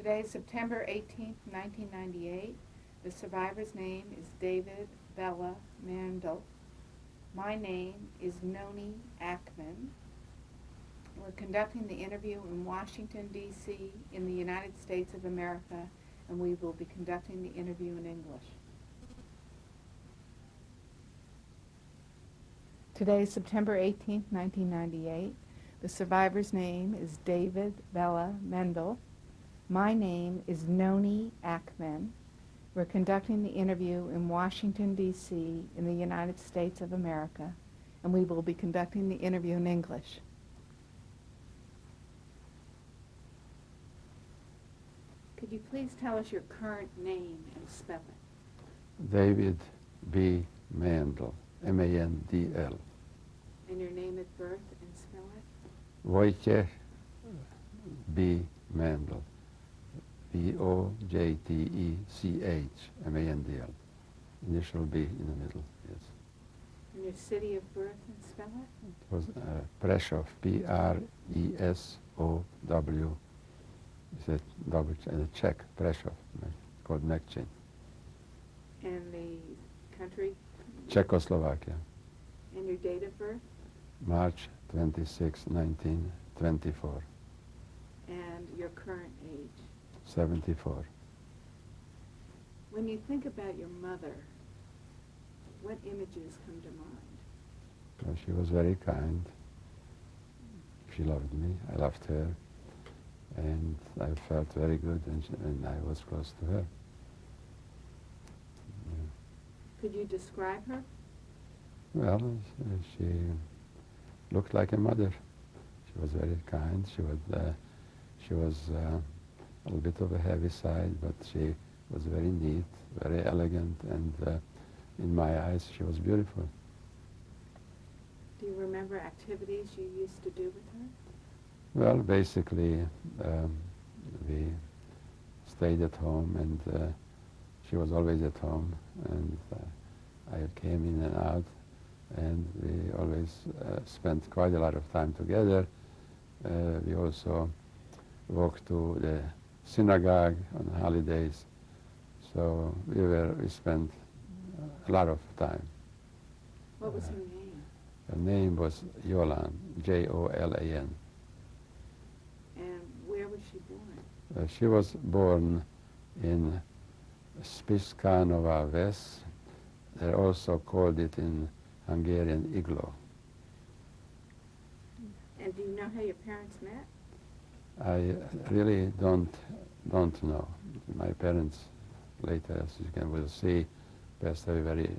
Today is September 18th, 1998. The survivor's name is David Bella Mandl. My name is Noni Ackman. We're conducting the interview in Washington, D.C., in the United States of America, and we will be conducting the interview in English. Today is September 18th, 1998. The survivor's name is David Bella Mandl. My name is Noni Ackman. We're conducting the interview in Washington, D.C., in the United States of America, and we will be conducting the interview in English. Could you please tell us your current name and spell it? David B. Mandl, M-A-N-D-L. And your name at birth and spell it? Wojciech B. Mandl, V-O-J-T-E-C-H, M-A-N-D-L. Initial B in the middle, yes. And your city of birth and spell it? It was Prešov, P-R-E-S-O-W. It's a double Czech, Prešov, called Mekčin. And the country? Czechoslovakia. And your date of birth? March 26, 1924. And your current age? 74. When you think about your mother, what images come to mind? Well, she was very kind. She loved me. I loved her. And I felt very good, and I was close to her. Yeah. Could you describe her? Well, she looked like a mother. She was very kind. She was a little bit of a heavy side, but she was very neat, very elegant, and in my eyes, she was beautiful. Do you remember activities you used to do with her? Well, basically, we stayed at home, and she was always at home, and I came in and out, and we always spent quite a lot of time together. We also walked to the synagogue on holidays, so we spent a lot of time. What was her name? Her name was Jolan, J-O-L-A-N. And where was she born? She was born in Spišská Nová Ves. They also called it in Hungarian Iglo. And do you know how your parents met? I really don't know. My parents later, as you will see, passed away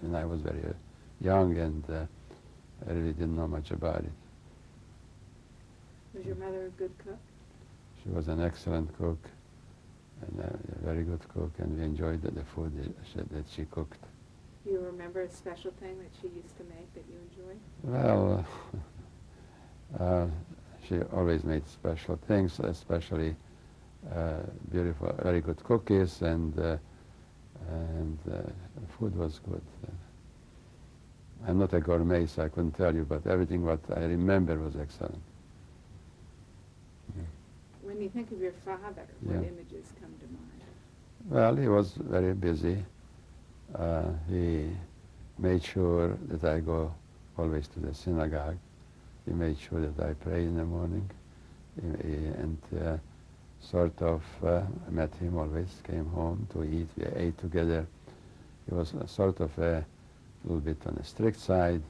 when I was very young, and I really didn't know much about it. Was your mother a good cook? She was an excellent cook, and a very good cook, and we enjoyed the food that she cooked. Do you remember a special thing that she used to make that you enjoyed? Well, she always made special things, especially beautiful, very good cookies, and food was good. I'm not a gourmet, so I couldn't tell you, but everything what I remember was excellent. When you think of your father, what Yeah. images come to mind? Well, he was very busy. He made sure that I go always to the synagogue. He made sure that I pray in the morning. And sort of I met him always, came home to eat. We ate together. He was sort of a little bit on the strict side.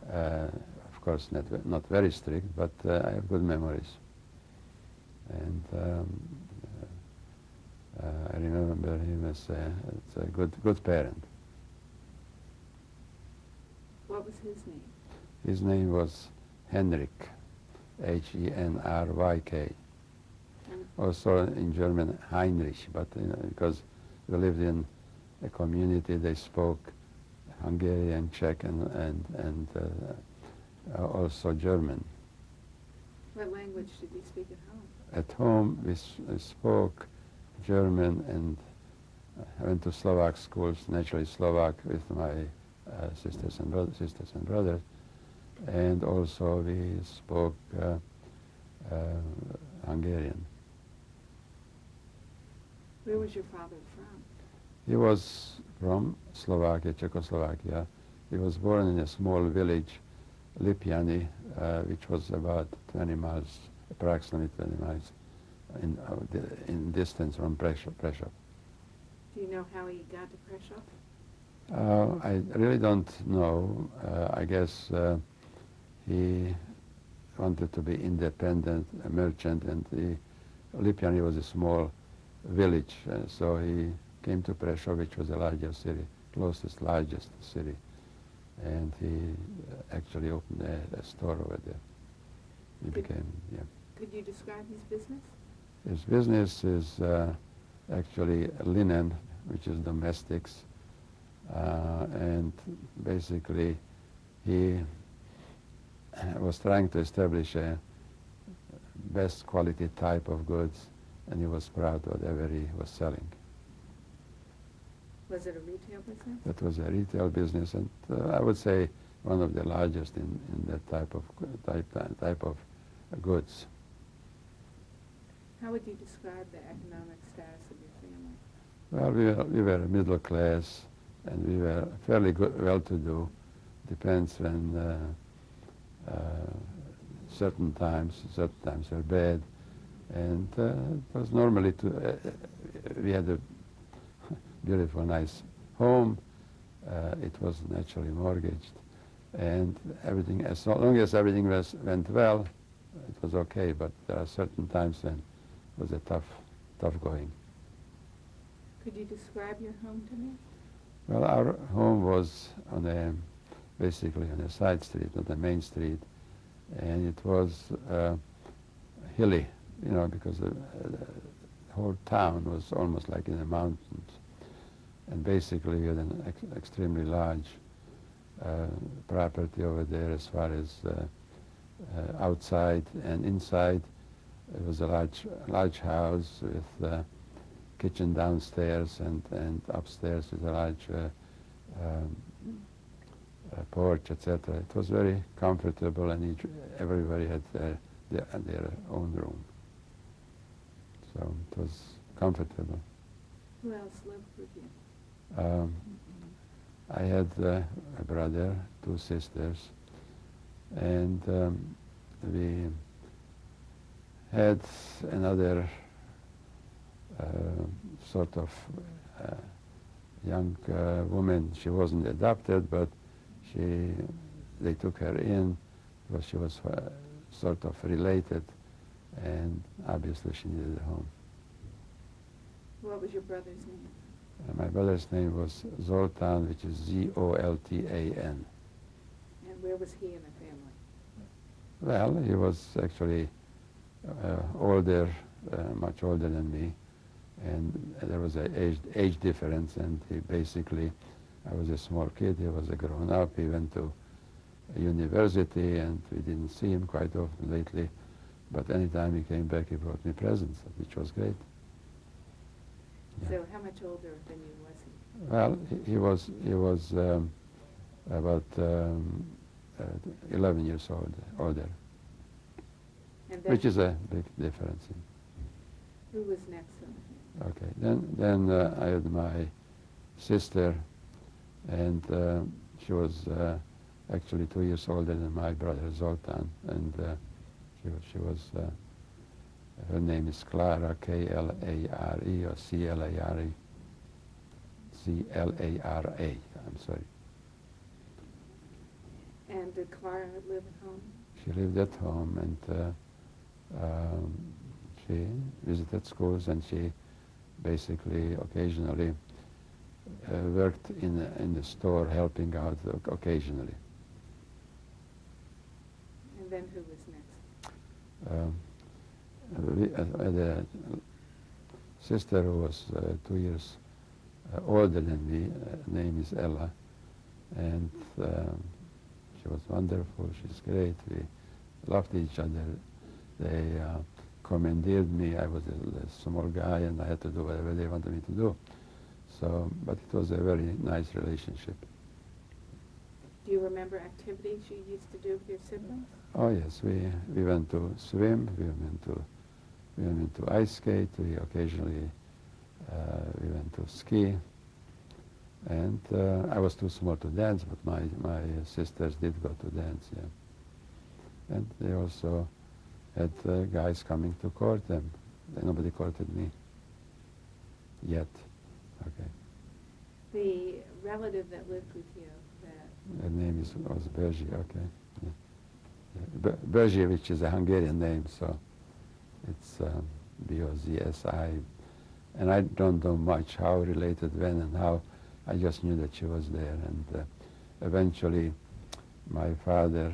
Of course, not very strict, but I have good memories. And I remember him as a good parent. What was his name? His name was Henrik, H-E-N-R-Y-K. Also in German, Heinrich, but because we lived in a community, they spoke Hungarian, Czech, and also German. What language did you speak at home? At home, we spoke German, and I went to Slovak schools, naturally Slovak, with my sisters and brothers, and also we spoke Hungarian. Where was your father from? He was from Slovakia, Czechoslovakia. He was born in a small village, Lipiany, which was about 20 miles, approximately 20 miles in distance from Prešov. Do you know how he got to Prešov? I really don't know. I guess he wanted to be independent, a merchant, and Lipiany was a small village, so he came to Prešov, which was the largest city, largest city, and he actually opened a store over there. Could you describe his business? His business is actually linen, which is domestics, and basically he was trying to establish a best quality type of goods, and he was proud of whatever he was selling. Was it a retail business? That was a retail business, and I would say one of the largest in that type of goods. How would you describe the economic status of your family? Well, we were middle class, and we were fairly well-to-do. Depends when certain times were bad, and it was normally we had a beautiful, nice home. It was naturally mortgaged, and everything, as long as everything went well, it was okay. But there are certain times when it was a tough going. Could you describe your home to me? Well, our home was basically on a side street, not a main street, and it was hilly, because the whole town was almost like in the mountains. And basically we had an extremely large property over there as far as outside and inside. It was a large house with kitchen downstairs and upstairs with a large porch, etc. It was very comfortable, and everybody had their own room. So it was comfortable. Who else lived with you? I had a brother, 2 sisters, and we had another sort of young woman. She wasn't adopted, but they took her in because she was sort of related, and obviously she needed a home. What was your brother's name? My brother's name was Zoltan, which is Zoltan. And where was he in the family? Well, he was actually older, much older than me, and there was an age difference, and I was a small kid, he was a grown-up, he went to university, and we didn't see him quite often lately, but anytime he came back, he brought me presents, which was great. Yeah. So how much older than you was he? Well, he was about 11 years older, And which is a big difference. Who was next on the Okay, then I had my sister, and she was actually 2 years older than my brother Zoltan, and she was. Her name is Clara, Klare, or Clare. Clara, I'm sorry. And did Clara live at home? She lived at home, and she visited schools, and she basically occasionally worked in the store, helping out occasionally. And then who was next? I had a sister who was 2 years older than me. Her name is Ella, and she was wonderful. She's great. We loved each other. They commandeered me. I was a small guy, and I had to do whatever they wanted me to do. But it was a very nice relationship. Do you remember activities you used to do with your siblings? Oh yes, we went to swim. We went to ice skate. We occasionally We went to ski, and I was too small to dance, but my sisters did go to dance, yeah. And they also had guys coming to court them. Nobody courted me yet. Okay. The relative that lived with you, that Her name was Berzi, okay. Yeah. Yeah. Berzi, which is a Hungarian name, so it's B-O-Z-S-I. And I don't know much how related when and how. I just knew that she was there. And eventually my father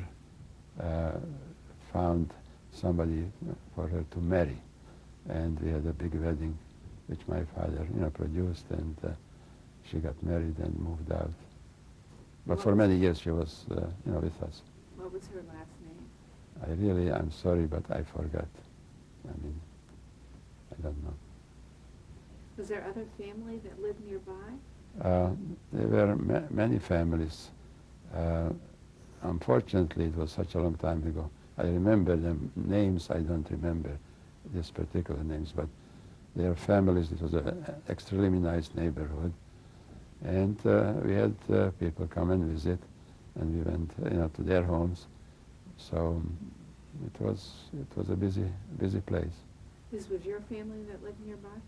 found somebody for her to marry. And we had a big wedding, which my father, produced, and she got married and moved out. But for many years she was, with us. what was her last name? I'm sorry, but I forgot. I mean, I don't know. Was there other family that lived nearby? There were many families. Unfortunately, it was such a long time ago. I remember the names. I don't remember these particular names, but their families. It was an extremely nice neighborhood, and we had people come and visit, and we went, to their homes. So it was a busy place. This was your family that lived nearby?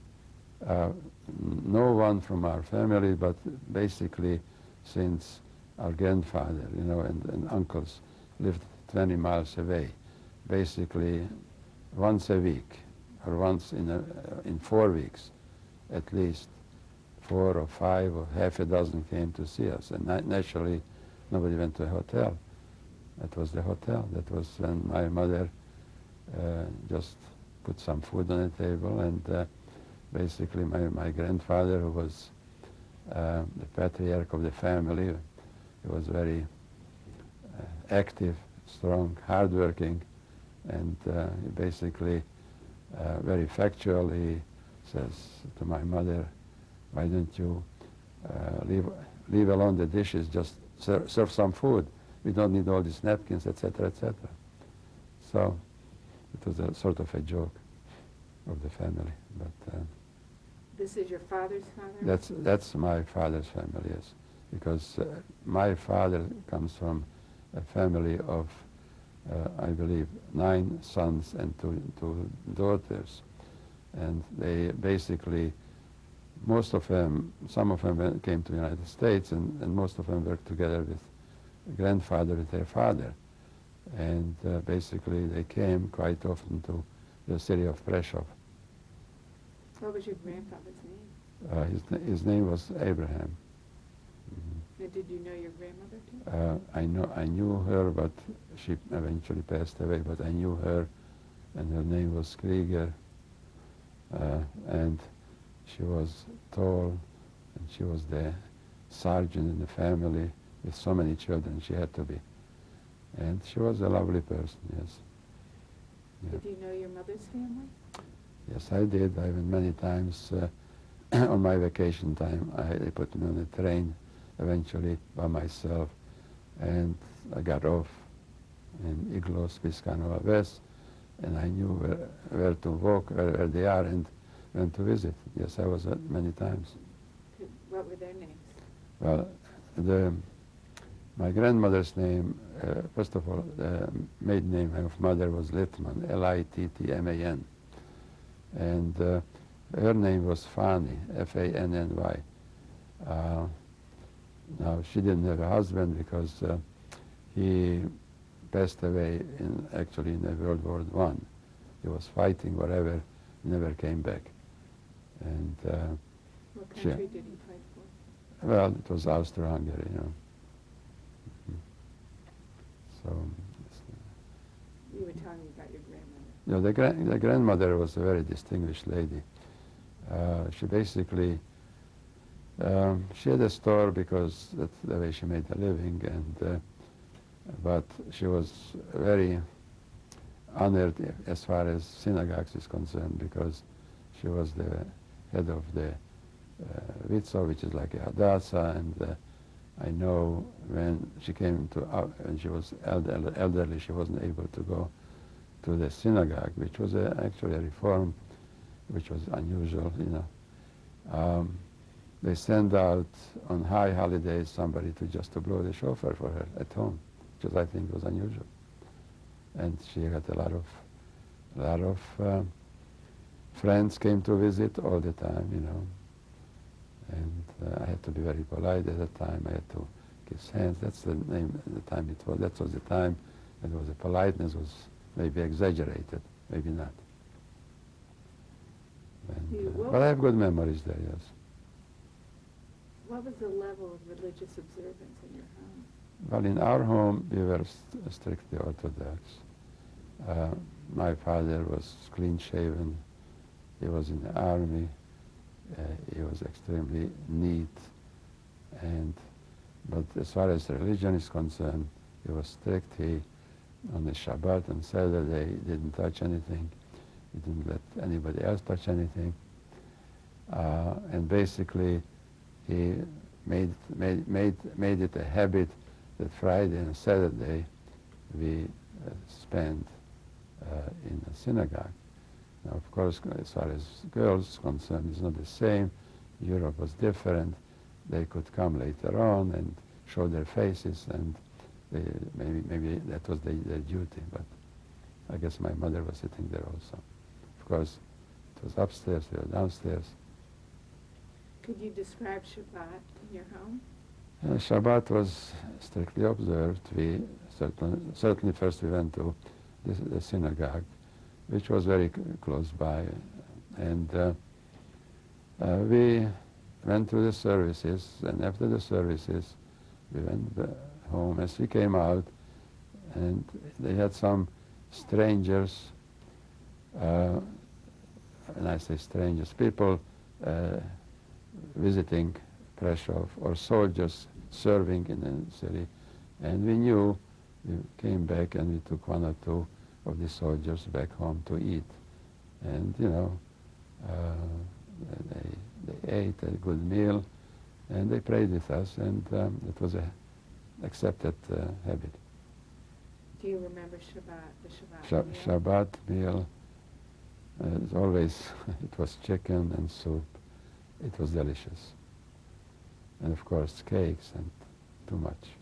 No one from our family, but basically since our grandfather, and uncles lived 20 miles away, basically once a week or once in 4 weeks, at least 4 or 5 or half a dozen came to see us. And naturally, nobody went to a hotel. That was the hotel. That was when my mother just put some food on the table, and basically my grandfather, who was the patriarch of the family, he was very active, strong, hardworking, and he basically very factual. He says to my mother, "Why don't you leave alone the dishes, just serve some food. We don't need all these napkins, etc., etc." So it was a sort of a joke of the family. But This is your father's father? that's my father's family, yes, because my father comes from a family of, I believe, 9 sons and two daughters, and they basically, some of them came to the United States, and most of them worked together with grandfather, with their father, and basically they came quite often to the city of Prešov. What was your grandfather's name? His name was Abraham. Now, did you know your grandmother too? I knew her, but she eventually passed away. But I knew her, and her name was Krieger, and she was tall, and she was the sergeant in the family with so many children. She had to be, and she was a lovely person. Yes. Yeah. Did you know your mother's family? Yes, I did. I went many times on my vacation time. They put me on a train eventually by myself, and I got off in Iglos, Piscanova West, and I knew where to walk, where they are, and went to visit. Yes, I was many times. What were their names? Well, my grandmother's name, first of all, the maiden name of mother was Littman, L-I-T-T-M-A-N. And her name was Fanny, F-A-N-N-Y. Now, she didn't have a husband because he passed away actually in World War I. He was fighting whatever, never came back. And What country did he fight for? well, it was Austro-Hungary, So You were telling me about your grandmother. the grandmother was a very distinguished lady. She basically, she had a store because that's the way she made a living, and but she was very honored as far as synagogues is concerned, because she was the head of the Vitzo, which is like a Hadassah, and I know when she came to, when she was elderly, she wasn't able to go to the synagogue, which was actually a reform, which was unusual, they send out on high holidays somebody to blow the shofar for her at home, which I think was unusual. And she had a lot of friends came to visit all the time, you know. And I had to be very polite at the time. I had to kiss hands. That's the name. The time it was. That was the time. And the politeness was maybe exaggerated, maybe not. And, but I have good memories there. Yes. What was the level of religious observance in your home? Well, in our home, we were strictly Orthodox. My father was clean-shaven. He was in the army. He was extremely neat. But as far as religion is concerned, he was strict. He, on the Shabbat and Saturday, didn't touch anything. He didn't let anybody else touch anything. And basically, he made it a habit that Friday and Saturday we spent in a synagogue. Now, of course, as far as girls concerned, it's not the same. Europe was different. They could come later on and show their faces, and maybe that was their duty. But I guess my mother was sitting there also. Of course, it was upstairs, we were downstairs. Could you describe Shabbat in your home? Shabbat was strictly observed. We certainly first we went to the synagogue, which was very close by, and we went to the services, and after the services we went home. As we came out, and they had some strangers, and I say strangers, people visiting Prešov, or soldiers serving in the city, and we knew. We came back and we took one or two of the soldiers back home to eat, and you know, they ate a good meal, and they prayed with us, and it was a accepted habit. Do you remember the Shabbat meal? Shabbat meal, it's always, it was chicken and soup. It was delicious. And of course cakes, and too much.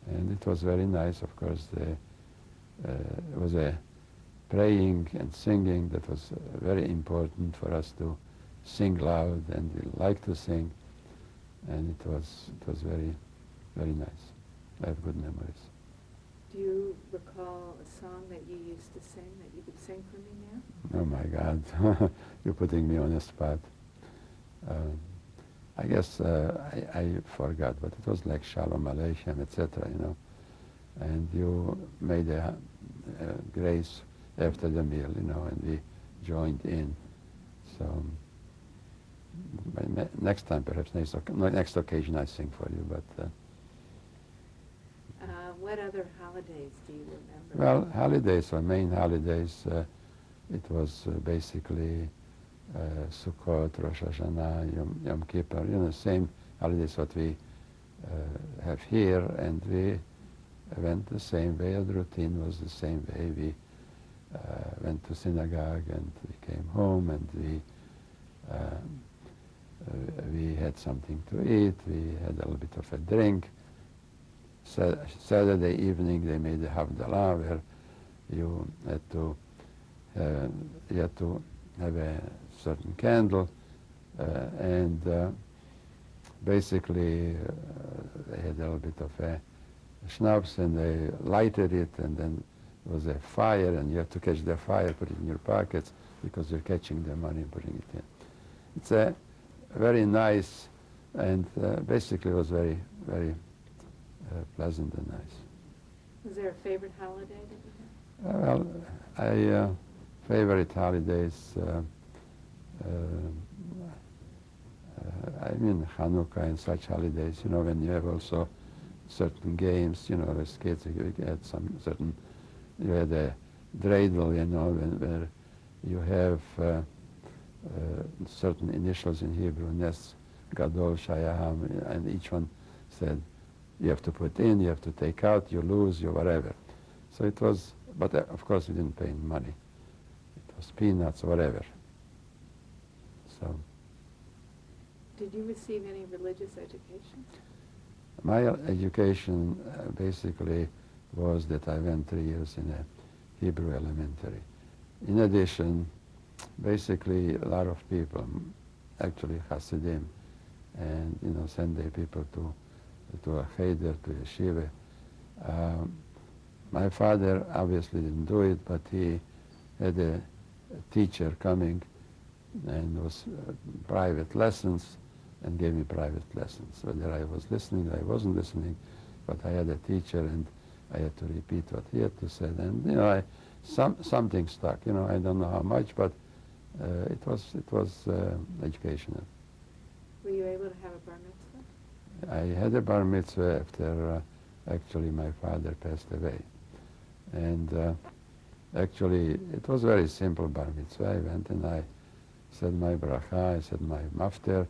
And it was very nice, of course. It was a praying and singing that was very important for us to sing loud, and we liked to sing. And it was very, very nice. I have good memories. Do you recall a song that you used to sing that you could sing for me now? Oh my God, you're putting me on the spot. I guess I forgot, but it was like Shalom Aleichem, etc., you know. And you made a grace after the meal, you know, and we joined in. So next time, perhaps next occasion, I sing for you. But what other holidays do you remember? Well, holidays, or main holidays, it was basically Sukkot, Rosh Hashanah, Yom Kippur, you know, same holidays what we have here, and we went the same way. The routine was the same way. We went to synagogue, and we came home, and we had something to eat. We had a little bit of a drink. Saturday evening they made a Havdalah where you had to have a certain candle, and basically they had a little bit of a schnapps, and they lighted it, and then there was a fire, and you have to catch the fire, put it in your pockets, because you're catching the money and putting it in. It's a very nice, and basically it was very, very pleasant and nice. Was there a favorite holiday that you had? Well, favorite holidays, I mean Hanukkah and such holidays, you know, when you have also certain games, you know, as kids you had some certain, you had a dreidel, you know, where you have certain initials in Hebrew, Nes, Gadol, Shayaham, and each one said, you have to put in, you have to take out, you lose, you whatever. So it was, but of course we didn't pay any money. It was peanuts or whatever. So Did you receive any religious education? My education basically was that I went 3 years in a Hebrew elementary. In addition, basically a lot of people, actually Hasidim, and Sunday people to a cheder, to yeshiva. My father obviously didn't do it, but he had a teacher coming and was private lessons and gave me private lessons. Whether I was listening, I wasn't listening, but I had a teacher and I had to repeat what he had to say. And something stuck. I don't know how much, but it was educational. Were you able to have a bar mitzvah? I had a bar mitzvah after actually my father passed away. And actually it was very simple bar mitzvah. I went and I said my bracha, I said my mafter,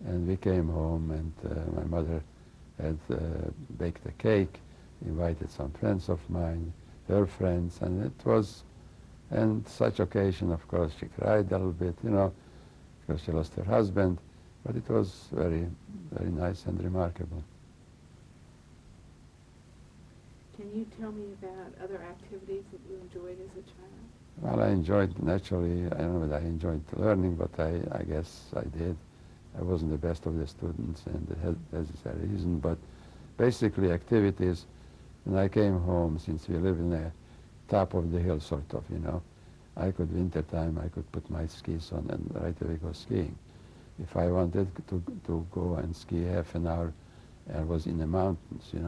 and we came home and my mother had baked a cake, invited some friends of mine, her friends, and such occasion, of course, she cried a little bit, because she lost her husband, but it was very, very nice and remarkable. Can you tell me about other activities that you enjoyed as a child? Well, I enjoyed, naturally, I don't know whether I enjoyed learning, but I guess I did. I wasn't the best of the students, and there's a reason, but basically activities, when I came home, since we live in the top of the hill, sort of, I could, wintertime, I could put my skis on and right away go skiing. If I wanted to go and ski half an hour, I was in the mountains, so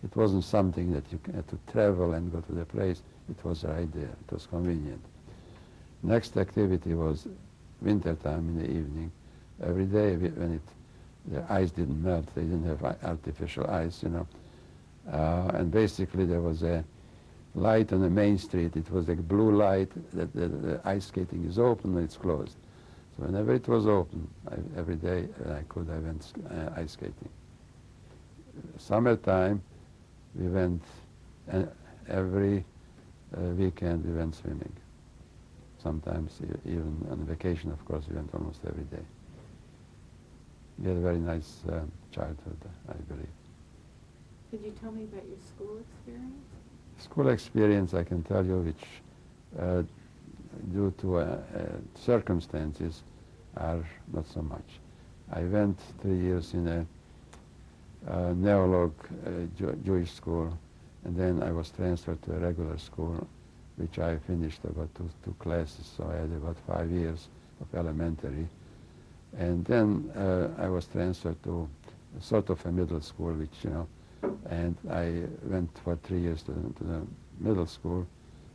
it wasn't something that you had to travel and go to the place. It was right there. It was convenient. Next activity was wintertime in the evening. Every day when the ice didn't melt, they didn't have artificial ice, and basically there was a light on the main street. It was a blue light that the ice skating is open and it's closed. So whenever it was open, every day I went ice skating. Summertime, we went, and every weekend we went swimming. Sometimes even on vacation, of course, we went almost every day. We had a very nice childhood, I believe. Could you tell me about your school experience? School experience, I can tell you, which due to circumstances are not so much. I went 3 years in a neolog Jewish school, and then I was transferred to a regular school, which I finished about two classes, so I had about 5 years of elementary. And then I was transferred to sort of a middle school, which, and I went for 3 years to the middle school.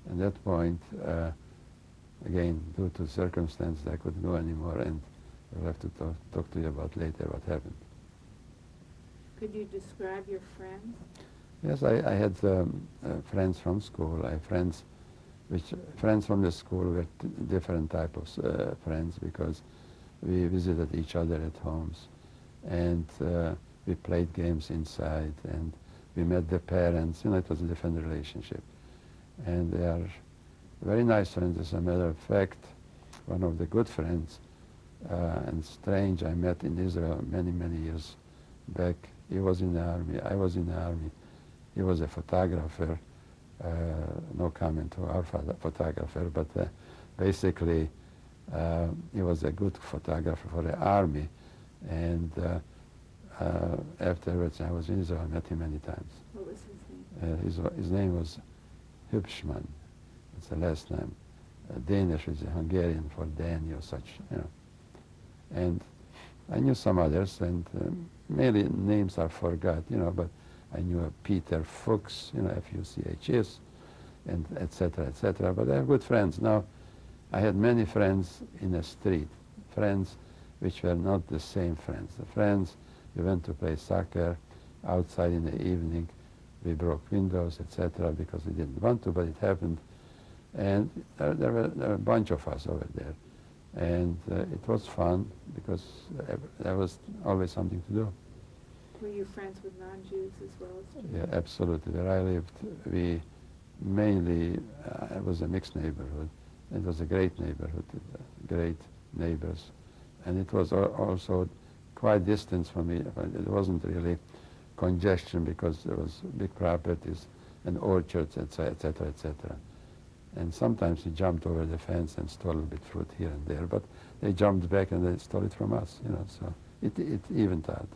At that point, again, due to circumstances, I couldn't go anymore, and I'll have to talk to you about later what happened. Could you describe your friends? Yes, I had friends from school. I had friends from the school were different type of friends, because we visited each other at homes, and we played games inside, and we met the parents. It was a different relationship. And they are very nice friends. As a matter of fact, one of the good friends, and strange, I met in Israel many, many years back. He was in the army. I was in the army. He was a photographer. No comment to our photographer, but basically he was a good photographer for the army. And afterwards, I was in Israel. I met him many times. What was his name? His name was Hübschmann. It's the last name. Danish is a Hungarian for Danny or such, And I knew some others, and mainly names are forgot, but I knew Peter Fuchs, F-U-C-H-S, and et cetera, but I have good friends. Now, I had many friends in the street, friends which were not the same friends. The friends, we went to play soccer outside in the evening. We broke windows, etc., because we didn't want to, but it happened. And there were a bunch of us over there. And it was fun, because there was always something to do. Were you friends with non-Jews as well as Jews? Yeah, absolutely. Where I lived, we mainly, it was a mixed neighborhood. It was a great neighborhood, great neighbors. And it was also quite distant from me. It wasn't really congestion because there was big properties and orchards, etc., etc. And sometimes he jumped over the fence and stole a bit fruit here and there, but they jumped back and they stole it from us, so it evened out.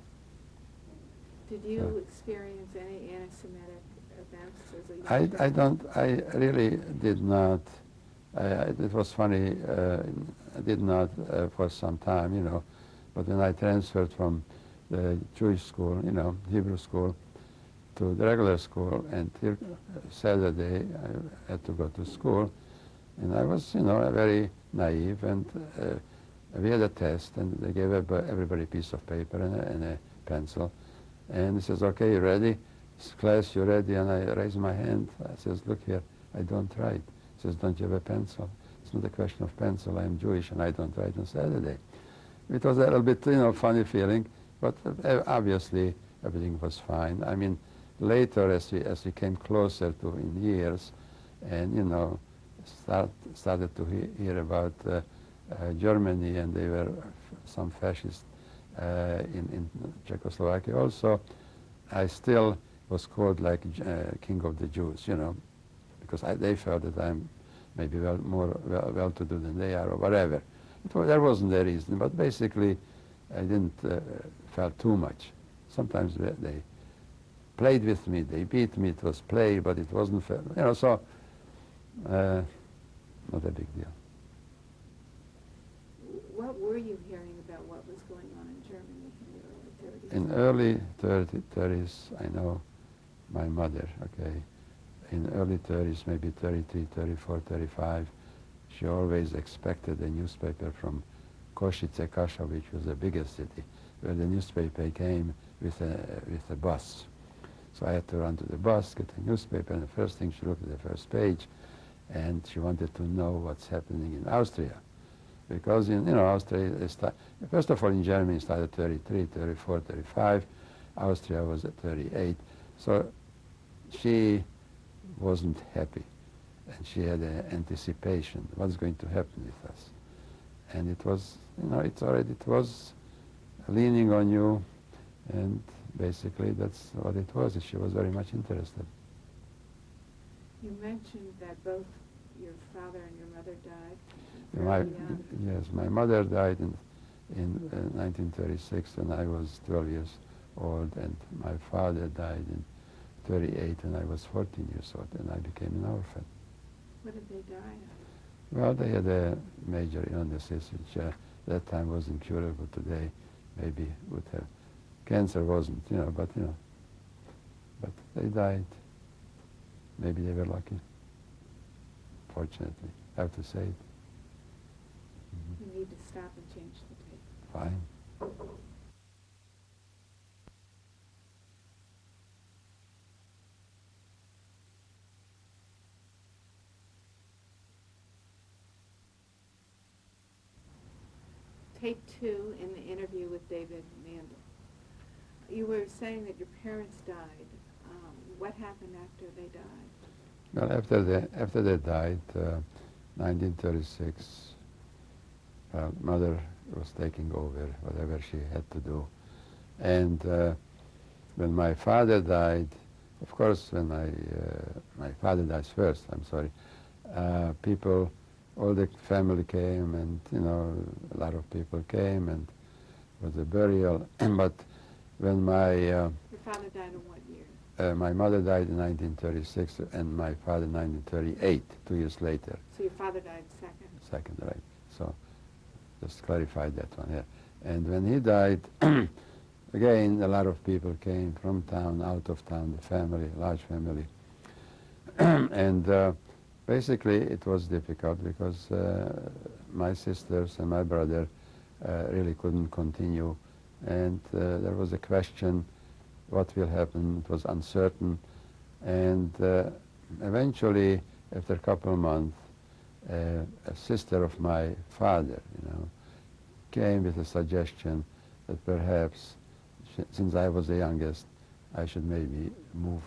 Did you experience any anti-Semitic events as a young I child? I really did not. It was funny, I did not for some time, but when I transferred from the Jewish school, Hebrew school, to the regular school, and till Saturday I had to go to school, and I was, very naive, and we had a test, and they gave everybody a piece of paper and a pencil, and he says, okay, you ready? Class, you ready? And I raised my hand. I says, look here, I don't write. He says, don't you have a pencil? It's not a question of pencil. I'm Jewish, and I don't write on Saturday. It was a little bit, funny feeling, but obviously everything was fine. I mean, later, as we came closer to in years, and started to hear about Germany, and they were some fascists in Czechoslovakia also, I still was called like King of the Jews, because they felt that I'm maybe more well-to-do than they are, or whatever. There wasn't a reason, but basically I didn't felt too much. Sometimes they played with me, they beat me, it was play, but it wasn't fair, so not a big deal. What were you hearing about what was going on in Germany in the In early 30s? early 30s, I know my mother, okay, in early 30s, maybe 33, 34, 35, she always expected a newspaper from Košice, Kaša, which was the biggest city, where the newspaper came with a bus. So I had to run to the bus, get a newspaper, and the first thing she looked at the first page, and she wanted to know what's happening in Austria. Because in Austria, first of all, in Germany, it started 33, 34, 35. Austria was at 38. So she wasn't happy, and she had an anticipation what's going to happen with us. And it was, it was leaning on you, and basically that's what it was. She was very much interested. You mentioned that both your father and your mother died fairly young. Yes, my mother died in 1936 when I was 12 years old, and my father died in 38 when I was 14 years old, and I became an orphan. What did they die of? Well, they had a major illnesses, which that time wasn't curable. Today, maybe would have. Cancer wasn't, but they died. Maybe they were lucky. Fortunately, I have to say it. You need to stop and change the tape. Fine. Tape 2 in the interview with David Mandl. You were saying that your parents died. What happened after they died? Well, after they died, 1936, mother was taking over whatever she had to do. And when my father died, of course, when my father dies first, I'm sorry, people, all the family came, and a lot of people came, and it was a burial. But when your father died in what year? my mother died in 1936, and my father in 1938, 2 years later. So your father died second? Second, right. So just clarified that one here. And when he died, again, a lot of people came from town, out of town, the family, large family. And basically it was difficult because my sisters and my brother really couldn't continue. And there was a question, what will happen? It was uncertain. And eventually, after a couple of months, a sister of my father, came with a suggestion that perhaps, since I was the youngest, I should maybe move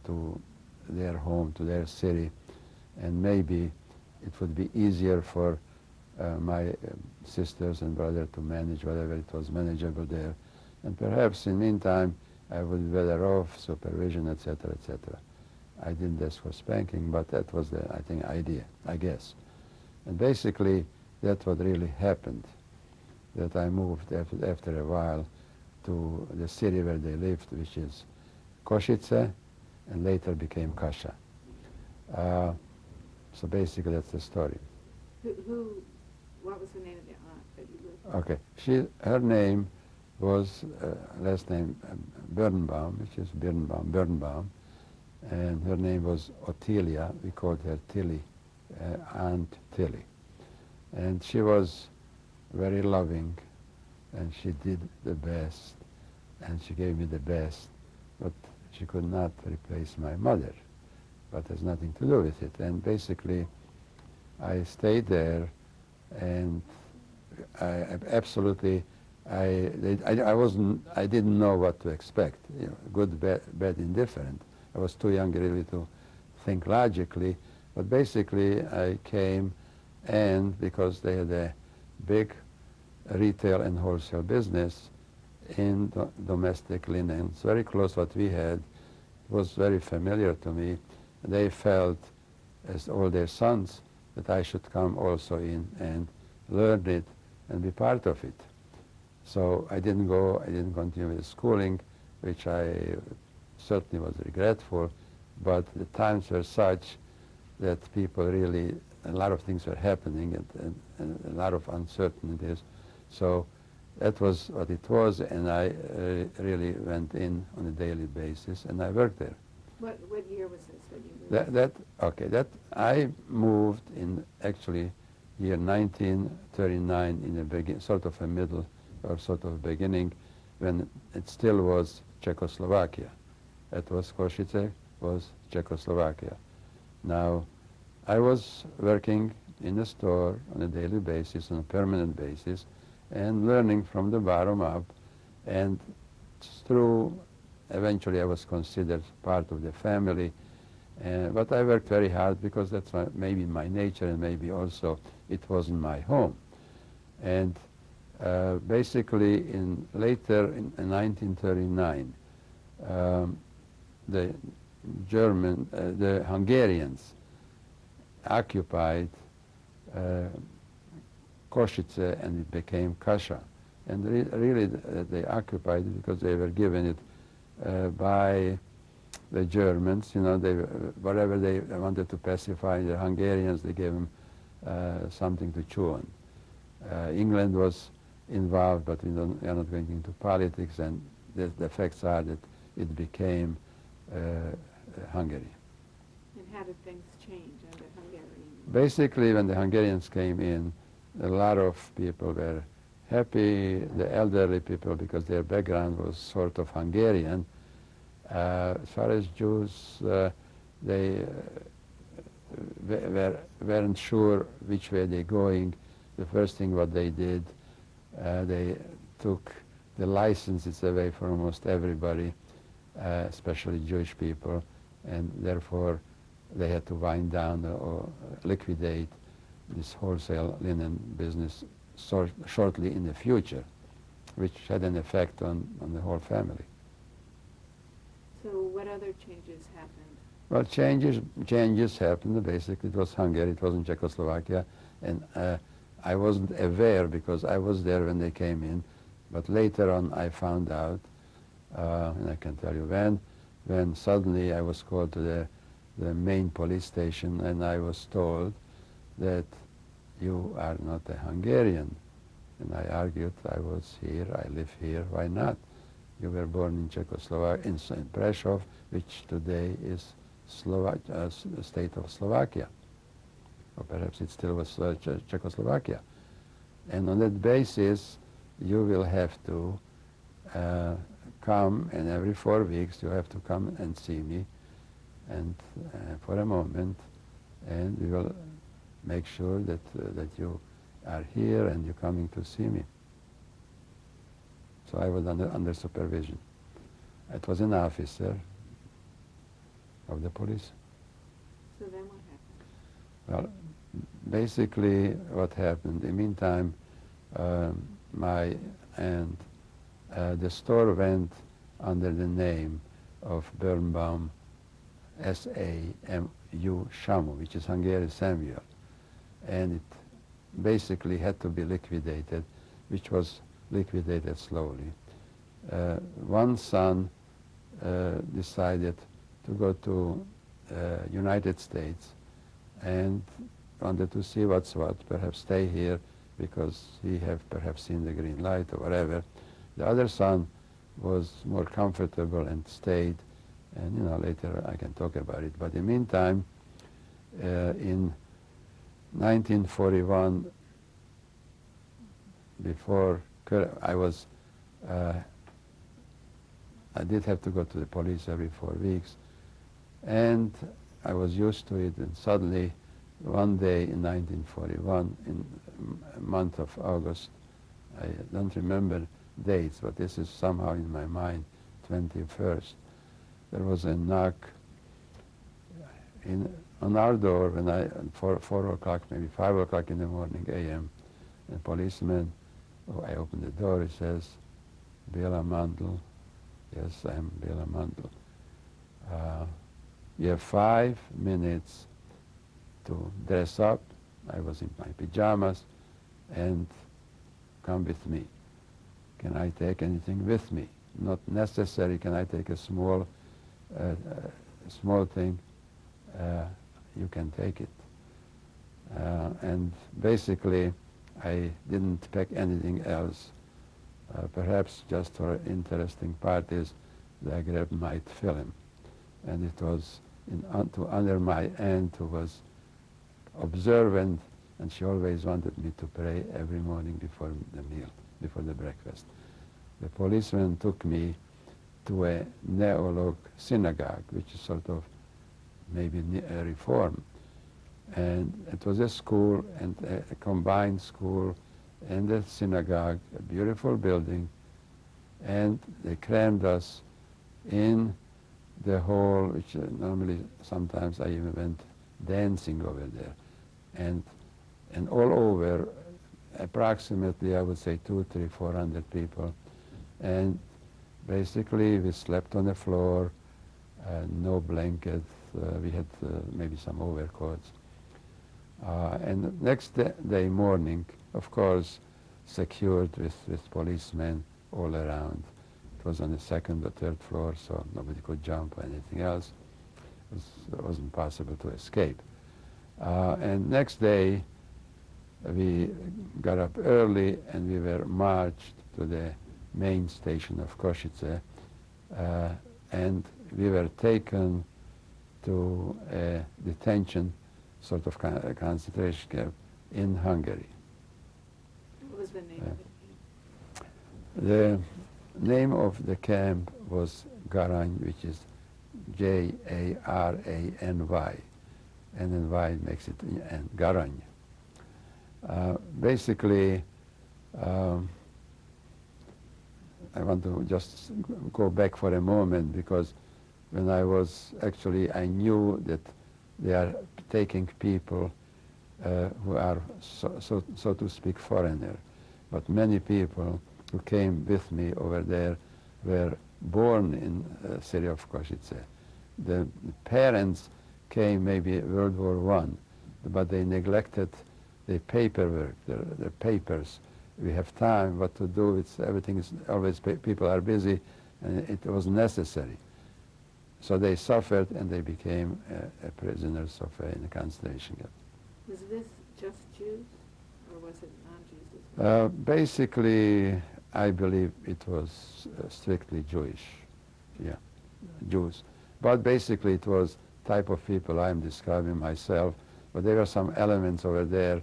to their home, to their city, and maybe it would be easier for my sisters and brother to manage whatever it was manageable there. And perhaps in the meantime, I would be better off, supervision, etc., etc. I didn't ask for spanking, but that was the, I think, idea, I guess. And basically, that's what really happened, that I moved after a while to the city where they lived, which is Košice, and later became Kasha. So basically, that's the story. What was the name of the aunt that you lived with? Okay, her name was, last name Birnbaum, which is Birnbaum, and her name was Ottilia. We called her Tilly, Aunt Tilly. And she was very loving, and she did the best, and she gave me the best, but she could not replace my mother, but has nothing to do with it. And basically, I stayed there, and I didn't know what to expect, you know, good, bad, indifferent. I was too young really to think logically, but basically I came, and because they had a big retail and wholesale business in domestic linens, very close what we had, was very familiar to me. They felt, as all their sons, that I should come also in and learn it and be part of it. So I didn't continue with schooling, which I certainly was regretful, but the times were such that people really, a lot of things were happening and a lot of uncertainties. So that was what it was, and I really went in on a daily basis, and I worked there. What year was this that you moved? That I moved in actually year 1939 in a sort of a middle or sort of beginning when it still was Czechoslovakia. That was Košice, was Czechoslovakia. Now, I was working in the store on a daily basis, on a permanent basis, and learning from the bottom up, and through, eventually I was considered part of the family, but I worked very hard because that's maybe my nature, and maybe also it wasn't my home. And basically later in 1939, the Hungarians occupied Košice, and it became Kasha. And really they occupied it because they were given it by the Germans. You know, whatever they wanted to pacify the Hungarians, they gave them something to chew on. England was involved, but we are not going into politics, and the effects are that it became Hungary. And how did things change under Hungary? Basically, when the Hungarians came in, a lot of people were happy, the elderly people, because their background was sort of Hungarian. As far as Jews, they weren't sure which way they're going. The first thing what they did, they took the licenses away from almost everybody, especially Jewish people, and therefore they had to wind down or liquidate this wholesale linen business shortly in the future, which had an effect on the whole family. So what other changes happened? Well, changes happened. Basically, it was Hungary, it wasn't Czechoslovakia, and I wasn't aware because I was there when they came in, but later on I found out, and I can tell you when suddenly I was called to the main police station, and I was told that you are not a Hungarian. And I argued, I was here, I live here, why not? You were born in Czechoslovakia, in Prešov, which today is the state of Slovakia. Or perhaps it still was Czechoslovakia. And on that basis, you will have to come, and every 4 weeks you have to come and see me, and for a moment, and we will make sure that you are here and you're coming to see me. So I was under supervision. It was an officer of the police. So then what happened? Well, basically what happened, in the meantime, my aunt, the store went under the name of Birnbaum S-A-M-U Shamu, which is Hungarian Samuel. And it basically had to be liquidated, which was liquidated slowly. One son decided to go to United States and wanted to see what's what, perhaps stay here because he have perhaps seen the green light or whatever. The other son was more comfortable and stayed, and later I can talk about it. But in the meantime, in 1941, before I did have to go to the police every 4 weeks, and I was used to it, and suddenly one day in 1941, in month of August, I don't remember dates, but this is somehow in my mind, 21st, there was a knock on our door when at 4 o'clock, maybe 5 o'clock in the morning, a.m., a policeman, I opened the door, he says, Béla Mandl. Yes, I am Béla Mandl. You have 5 minutes to dress up. I was in my pajamas, and come with me. Can I take anything with me? Not necessary. Can I take a small thing? You can take it. And basically, I didn't pack anything else. Perhaps just for interesting part is that I grabbed my film. And it was under my aunt, who was observant, and she always wanted me to pray every morning before the meal, before the breakfast. The policeman took me to a neolog synagogue, which is sort of maybe a reform. And it was a school, and a combined school and a synagogue, a beautiful building, and they crammed us in the hall, which normally sometimes I even went dancing over there. And all over, approximately, I would say 200, 300, 400 people. And basically, we slept on the floor, no blankets. We had maybe some overcoats. And the next day morning, of course, secured with policemen all around. It was on the 2nd or 3rd floor, so nobody could jump or anything else. It wasn't possible to escape. And next day, we got up early and we were marched to the main station of Košice, and we were taken to a detention, sort of concentration camp in Hungary. What was the name of it? The name of the camp was Garany, which is J-A-R-A-N-Y, and then Y makes it and Garany. Basically, I want to just go back for a moment, because when I I knew that they are taking people who are, so to speak, foreigner. But many people who came with me over there were born in the city of Košice. The parents came maybe World War I, but they neglected the paperwork, their papers. We have time, what to do, everything is always, people are busy, and it was necessary. So they suffered, and they became prisoners in a concentration camp. Was this just Jews, or was it non-Jews as well? Basically, I believe it was strictly Jewish, yeah, Jews. But basically it was type of people I'm describing myself, but there were some elements over there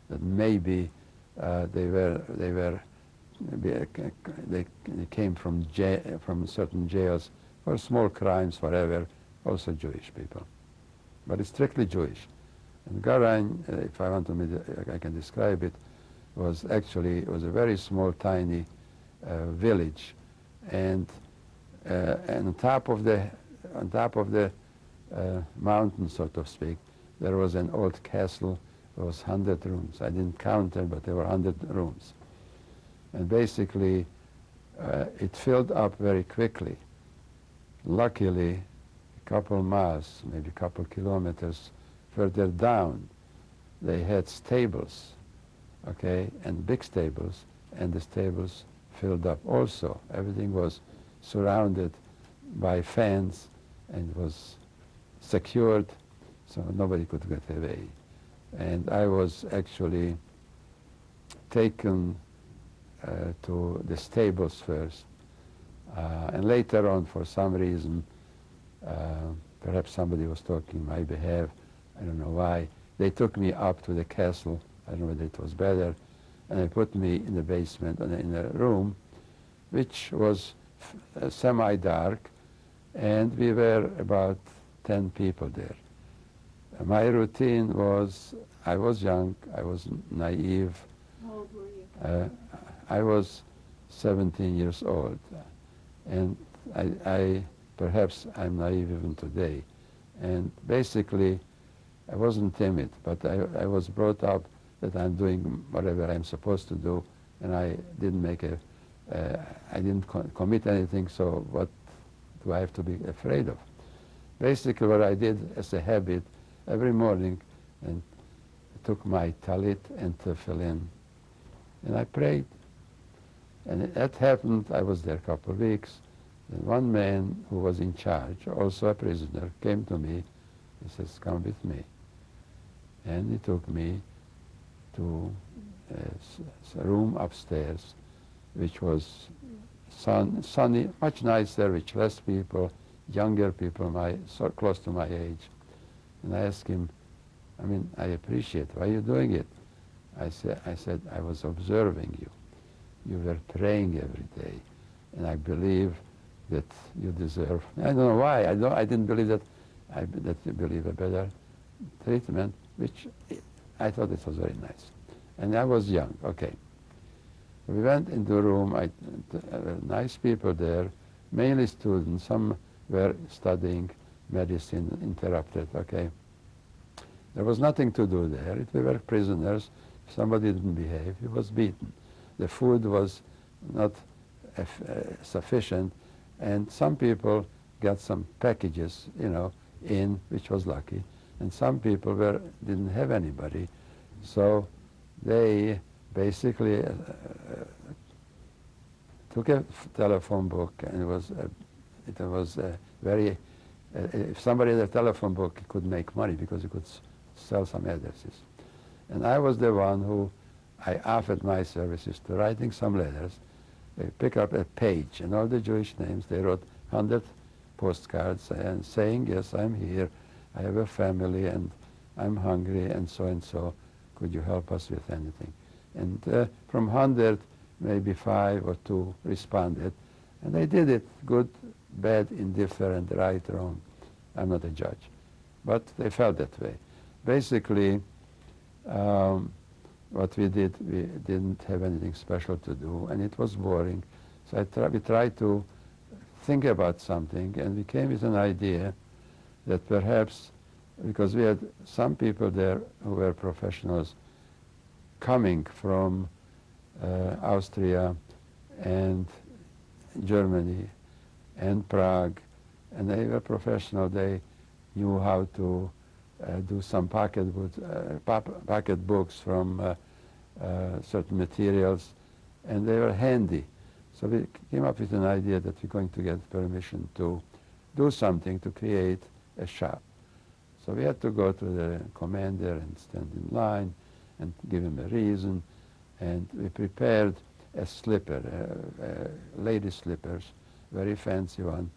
that maybe they came from certain jails for small crimes, whatever, also Jewish people. But it's strictly Jewish. And Garany, if I want to, I can describe it, was a very small, tiny village, and on top of the mountain, so to speak, there was an old castle There was 100 rooms. I didn't count them, but there were 100 rooms. And basically, it filled up very quickly. Luckily, a couple miles, maybe a couple kilometers further down, they had stables, okay, and big stables, and the stables filled up also. Everything was surrounded by fence and was secured, so nobody could get away. And I was actually taken to the stables first, and later on, for some reason, perhaps somebody was talking on my behalf, I don't know why, they took me up to the castle. I don't know whether it was better, and they put me in the basement in a room which was semi-dark, and we were about 10 people there. My routine was, I was young, I was naive. How old were you? I was 17 years old, and perhaps I'm naive even today. And basically, I wasn't timid, but I was brought up that I'm doing whatever I'm supposed to do, and I didn't I didn't commit anything, so what do I have to be afraid of? Basically, what I did as a habit, every morning, and I took my talit and tefillin, and I prayed. And that happened, I was there a couple of weeks, and one man who was in charge, also a prisoner, came to me. He says, "Come with me." And he took me to a room upstairs, which was sunny, much nicer, with less people, younger people, so close to my age. And I asked him, I appreciate, why are you doing it? I said, I was observing you. You were praying every day, and I believe that you deserve, I don't know why, I didn't believe that you believe a better treatment, which I thought it was very nice. And I was young, okay. We went into the room, nice people there, mainly students, some were studying medicine, interrupted, okay. There was nothing to do there. We were prisoners. If somebody didn't behave, he was beaten. The food was not sufficient, and some people got some packages, in, which was lucky, and some people didn't have anybody, so they basically took a telephone book, and it was very. If somebody had a telephone book, he could make money because he could sell some addresses. And I was the one who I offered my services to writing some letters. They pick up a page, and all the Jewish names, they wrote 100 postcards and saying, yes, I'm here, I have a family, and I'm hungry, and so, could you help us with anything? And from 100, maybe 5 or 2 responded, and they did it, good, bad, indifferent, right, wrong. I'm not a judge. But they felt that way. Basically, what we did, we didn't have anything special to do, and it was boring. So we tried to think about something, and we came with an idea that perhaps, because we had some people there who were professionals coming from Austria and Germany and Prague, and they were professional. They knew how to do some pocket books from certain materials, and they were handy. So we came up with an idea that we're going to get permission to do something to create a shop. So we had to go to the commander and stand in line and give him a reason, and we prepared a slipper, lady slippers, very fancy one,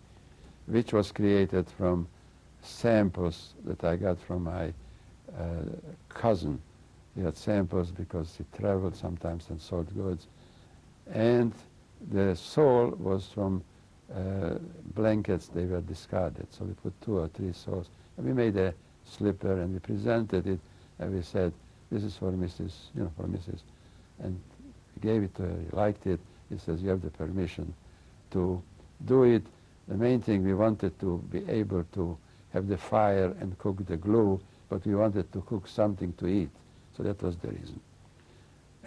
which was created from samples that I got from my cousin. He had samples because he traveled sometimes and sold goods. And the sole was from blankets they were discarded. So we put 2 or 3 soles. And we made a slipper and we presented it, and we said, this is for Mrs., for Mrs. And we gave it to her, he liked it. He says, you have the permission to do it. The main thing, we wanted to be able to have the fire and cook the glue, but we wanted to cook something to eat. So that was the reason.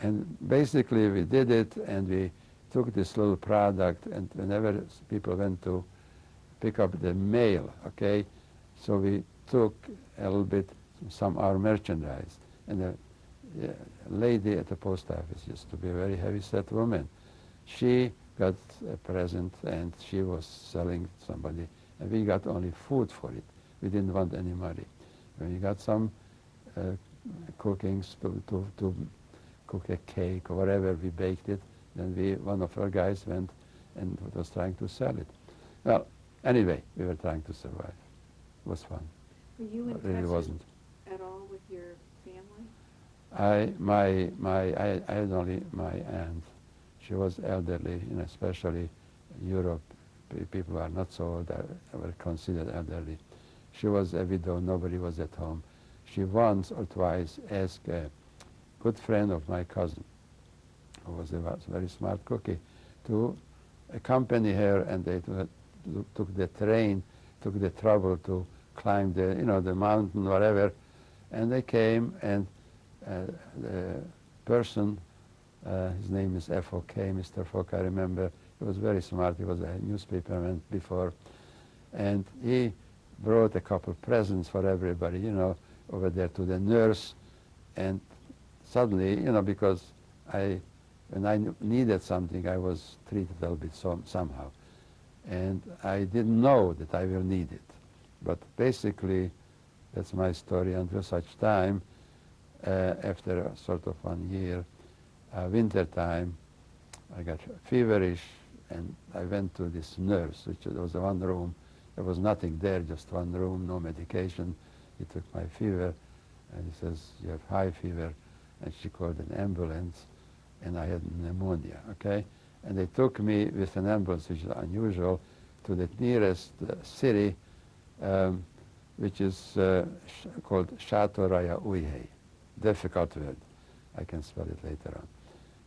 And basically we did it, and we took this little product, and whenever people went to pick up the mail, okay, so we took a little bit, some our merchandise. And the lady at the post office used to be a very heavy-set woman. She got a present, and she was selling somebody, and we got only food for it. We didn't want any money. When we got some cookings to cook a cake or whatever, we baked it. Then one of our guys went and was trying to sell it. Well, anyway, we were trying to survive. It was fun. Were you in It really touch wasn't. at all with your family? I had only my aunt. She was elderly, especially Europe. People are not so old, were considered elderly. She was a widow, nobody was at home. She once or twice asked a good friend of my cousin, who was a very smart cookie, to accompany her, and they took the train, took the trouble to climb the mountain, whatever, and they came, and the person, his name is F.O.K., Mr. Fock, I remember. He was very smart. He was a newspaperman before. And he brought a couple presents for everybody, over there to the nurse. And suddenly, because when I needed something, I was treated a little bit somehow. And I didn't know that I will need it. But basically, that's my story until such time, after a sort of 1 year, winter time, I got feverish, and I went to this nurse, which was one room. There was nothing there, just one room, no medication. He took my fever, and he says, "You have high fever," and she called an ambulance, and I had pneumonia, okay? And they took me with an ambulance, which is unusual, to the nearest city, which is called Chateau Uihei. Difficult word. I can spell it later on.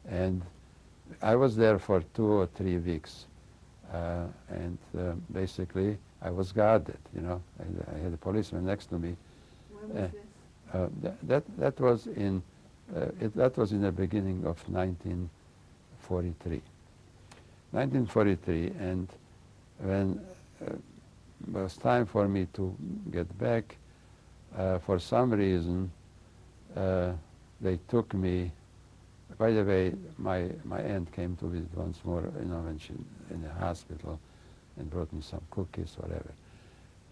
And I was there for 2 or 3 weeks, and basically I was guarded. I had a policeman next to me. When was this? That was in the beginning of 1943. 1943, and when it was time for me to get back, for some reason they took me. By the way, my aunt came to visit once more, when she in the hospital, and brought me some cookies, whatever.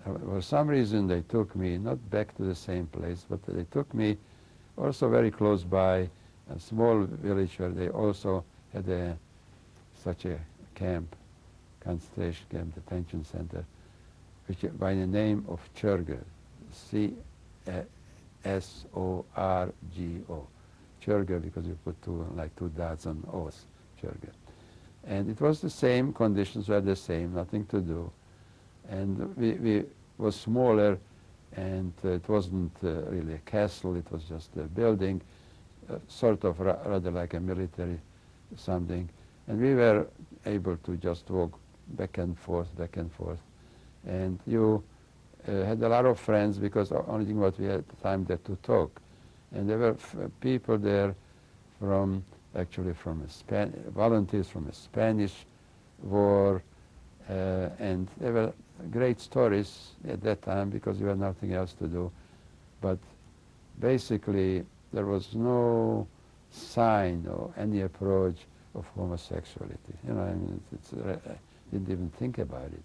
For some reason, they took me not back to the same place, but they took me also very close by, a small village where they also had such a camp, concentration camp, detention center, which by the name of Churgo, C-S-O-R-G-O. Churgo, because you put two dots on O's, Churgo. And it was the same, conditions were the same, nothing to do. And we was smaller, and it wasn't really a castle, it was just a building, sort of rather like a military something. And we were able to just walk back and forth. And you had a lot of friends, because the only thing what we had time there to talk. And there were people there volunteers from the Spanish War, and there were great stories at that time because there was nothing else to do. But basically, there was no sign or any approach of homosexuality. I didn't even think about it.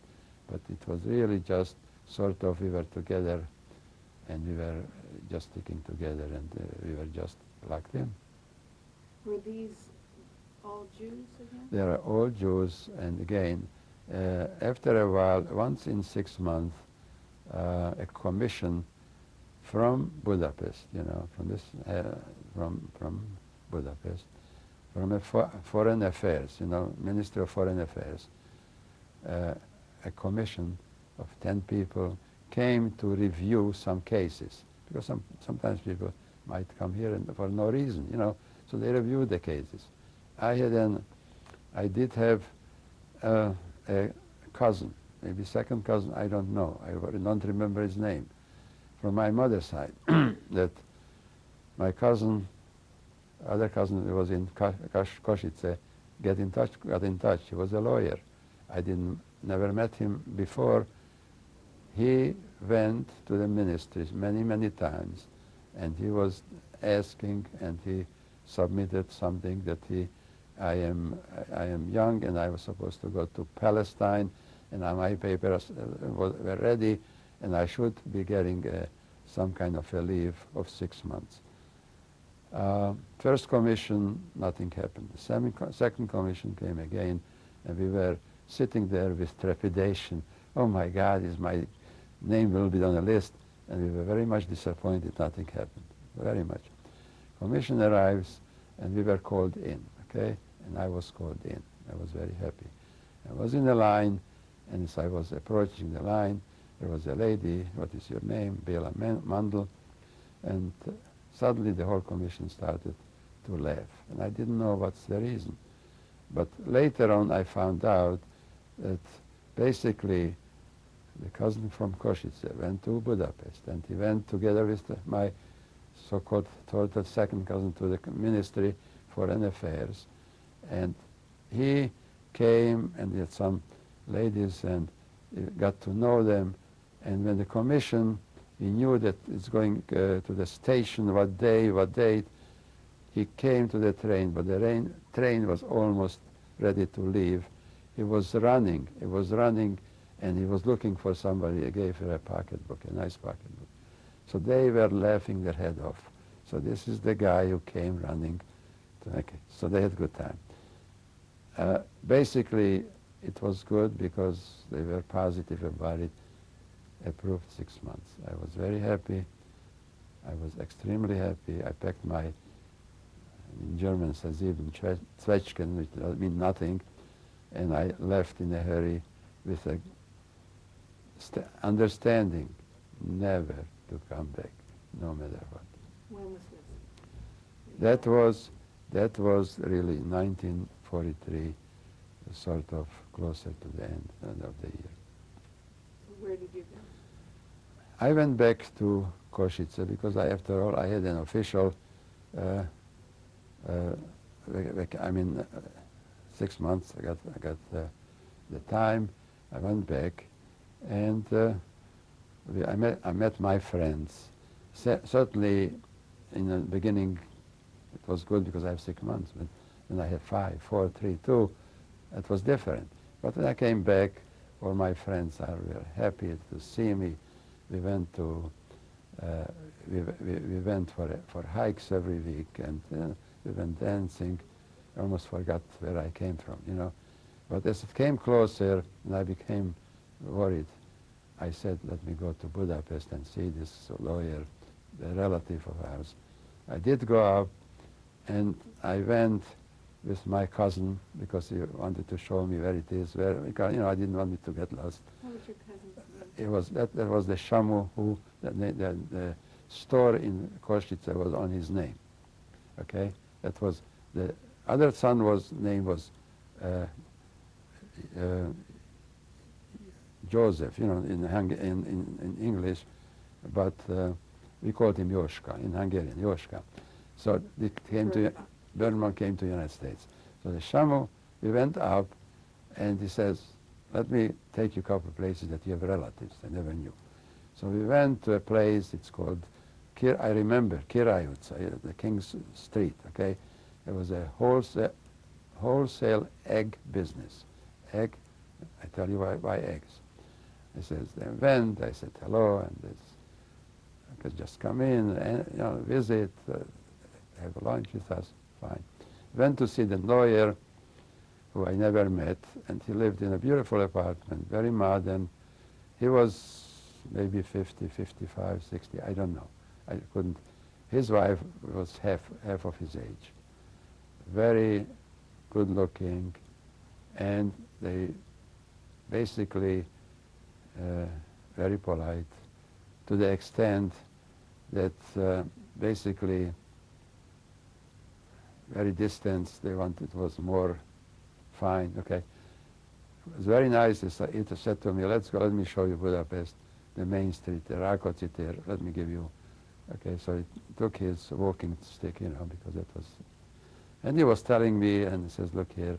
But it was really just sort of, we were together, and we were just sticking together, and we were just locked in. Were these all Jews again? They are all Jews, and again, after a while, once in 6 months, a commission from Budapest, from Budapest, from Foreign Affairs, Ministry of Foreign Affairs, a commission of 10 people came to review some cases, because sometimes people might come here for no reason, so they reviewed the cases. I did have a cousin, maybe second cousin, I don't know, I don't remember his name, from my mother's side, that my cousin, other cousin who was in Košice, got in touch. He was a lawyer. I never met him before. He went to the ministries many times, and he was asking, and he submitted something that I am young, and I was supposed to go to Palestine, and my papers were ready, and I should be getting some kind of a leave of 6 months. First commission, nothing happened. The second commission came again, and we were sitting there with trepidation. Oh my God, my name will be on the list, and we were very much disappointed. Nothing happened, very much. Commission arrives, and we were called in, okay? And I was called in. I was very happy. I was in the line, and as I was approaching the line, there was a lady, what is your name? Bela Mandl, and suddenly the whole commission started to laugh, and I didn't know what's the reason. But later on I found out that basically the cousin from Košice went to Budapest, and he went together with my so-called total second cousin to the Ministry for Foreign Affairs, and he came and he had some ladies and he got to know them, and when the commission, he knew that it's going to the station, what day, what date, he came to the train, but the train was almost ready to leave. He was running, and he was looking for somebody. He gave her a pocketbook, a nice pocketbook. So they were laughing their head off. So this is the guy who came running. So they had a good time. Basically, it was good because they were positive about it. Approved 6 months. I was very happy. I was extremely happy. I packed my, in German, Sazibn Zwetschgen, which means nothing, and I left in a hurry with a understanding never to come back, no matter what. When was this? That was really 1943, sort of closer to the end of the year. Where did you go? I went back to Košice because after all, I had an official, 6 months. I got the time. I went back, and I met my friends. Certainly, in the beginning, it was good because I have 6 months. But when I had 5, 4, 3, 2, it was different. But when I came back, all my friends are very happy to see me. We went to we went for hikes every week, and we went dancing. I almost forgot where I came from, you know. But as it came closer, and I became worried, I said, "Let me go to Budapest and see this lawyer, the relative of ours." I did go up, and I went with my cousin because he wanted to show me where it is. Because, you know, I didn't want it to get lost. What was your cousin's name? It was that was the Shamu who the store in Košice was on his name. Okay, that was the other son name was Joseph. You know, in English, but we called him Joška in Hungarian, Joška. So it came to Bergman came to the United States. So the Shamu, we went up, and he says, "Let me take you a couple of places that you have relatives." I never knew. So we went to a place, it's called, I remember, Kirajutsa, the King's Street, okay? It was a wholesale egg business. Egg, I tell you why eggs. He says, they went, I said hello, and I could just come in and, you know, visit, have lunch with us, fine. Went to see the lawyer, who I never met, and he lived in a beautiful apartment, very modern. He was maybe 50, 55, 60, I don't know. I couldn't. His wife was half of his age. Very good looking, and they basically very polite, to the extent that basically very distant, they wanted was more fine, okay. It was very nice. He said to me, "Let's go, let me show you Budapest, the main street, the Rákóczi tér, let me give you Okay, so he took his walking stick, because that was... And he was telling me, and he says, look here,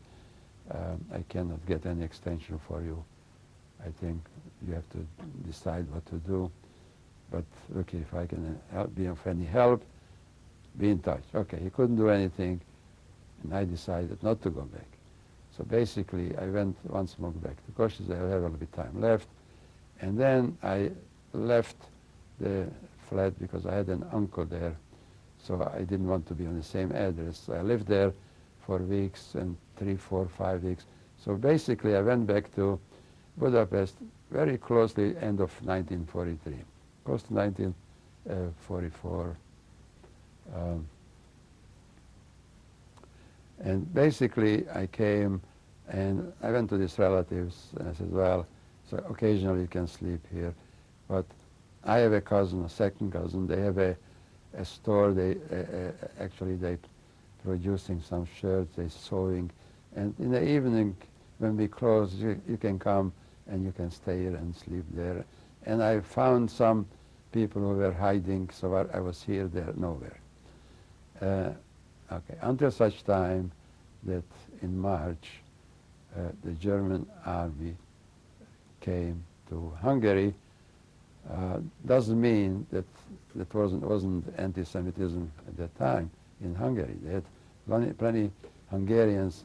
I cannot get any extension for you. I think you have to decide what to do. But look, if I can be of any help, be in touch. Okay, he couldn't do anything, and I decided not to go back. So basically, I went once more back to Košice. I have a little bit time left. And then I left the flat because I had an uncle there. So I didn't want to be on the same address. So I lived there for weeks, and 3, 4, 5 weeks. So basically, I went back to Budapest very closely end of 1943, close to 1944. And basically, I came and I went to these relatives, and I said, well, so occasionally you can sleep here. But I have a cousin, a second cousin. They have a store. They actually they producing some shirts, they sewing. And in the evening, when we close, you can come and you can stay here and sleep there. And I found some people who were hiding, so I was here, there, nowhere. Okay, until such time that in March, the German army came to Hungary. Doesn't mean that that wasn't anti-Semitism at that time in Hungary. They had plenty Hungarians,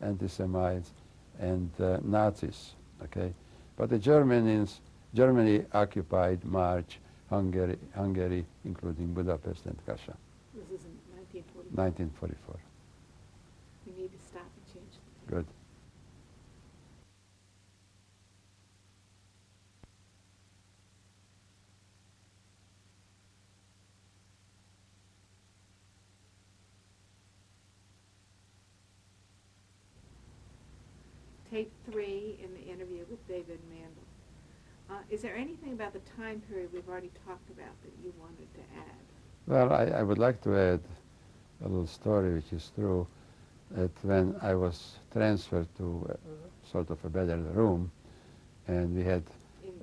anti-Semites, and Nazis. Okay, but the Germany occupied March Hungary, including Budapest and Kassa. This is in 1944. 1944. We need to stop and change the tape. Good. Tape 3 in the interview with David Mandl. Is there anything about the time period we've already talked about that you wanted to add? Well, I would like to add a little story which is true, that when I was transferred to sort of a better room, and we had...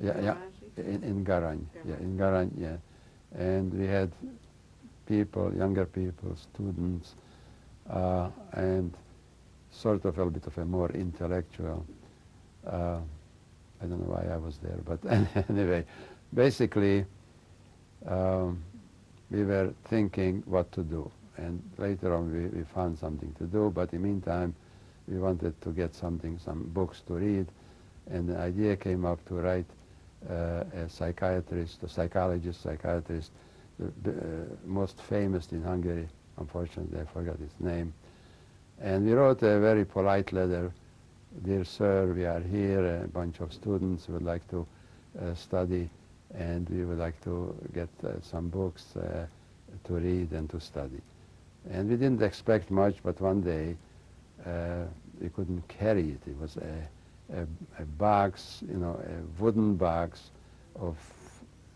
In Garage? In Garany. Yeah, in Garany, yeah. And we had people, younger people, students, and sort of a little bit of a more intellectual. I don't know why I was there, but anyway, basically, we were thinking what to do. And later on, we found something to do, but in the meantime, we wanted to get some books to read, and the idea came up to write a psychiatrist, the most famous in Hungary. Unfortunately, I forgot his name. And we wrote a very polite letter. Dear sir, we are here, a bunch of students would like to study, and we would like to get some books to read and to study. And we didn't expect much, but one day we couldn't carry it. It was a box, a wooden box of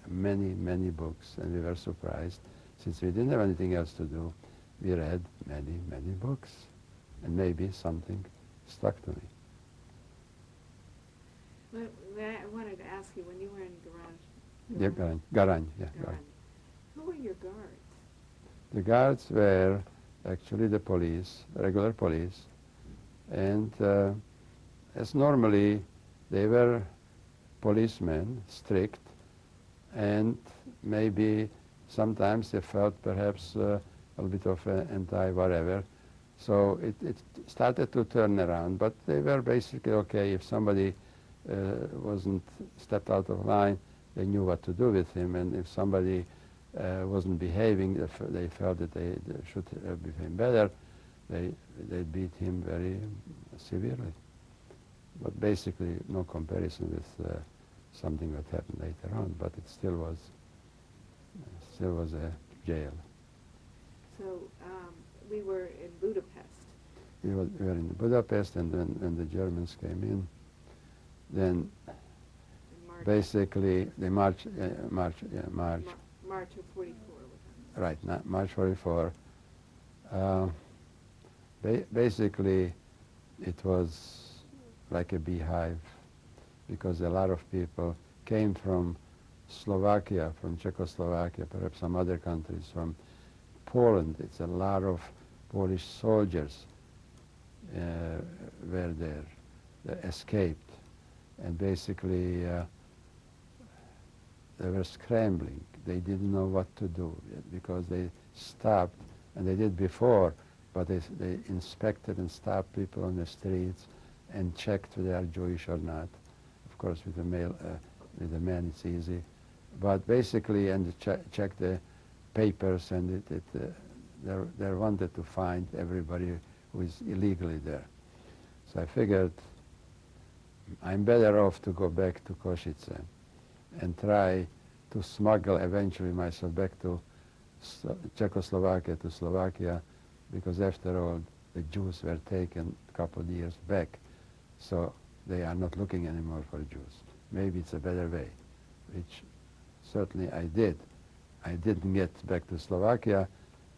many, many books, and we were surprised. Since we didn't have anything else to do, we read many, many books, and maybe something stuck to me. Well, I wanted to ask you, when you were in Garage... Yeah, Garany, yeah. Garany. Who were your guards? The guards were actually the police, regular police, and as normally they were policemen, strict, and maybe sometimes they felt perhaps a little bit of anti-whatever. So it started to turn around, but they were basically okay. If somebody wasn't stepped out of line, they knew what to do with him, and if somebody wasn't behaving, they felt that they should behave better, they beat him very severely. But basically no comparison with something that happened later on, but it still was a jail. So we were in Budapest. We were in Budapest, and when the Germans came in, then basically they March March of 44. Right, March 44. Basically, it was like a beehive, because a lot of people came from Slovakia, from Czechoslovakia, perhaps some other countries, from Poland. It's a lot of Polish soldiers were there. They escaped, and basically they were scrambling. They didn't know what to do because they stopped, and they did before, but they inspected and stopped people on the streets and checked whether they are Jewish or not. Of course, with the man it's easy, but basically, and check the papers, and they wanted to find everybody who is illegally there. So I figured I'm better off to go back to Košice and try to smuggle eventually myself back to Czechoslovakia, to Slovakia, because after all, the Jews were taken a couple of years back, so they are not looking anymore for Jews. Maybe it's a better way, which certainly I did. I didn't get back to Slovakia,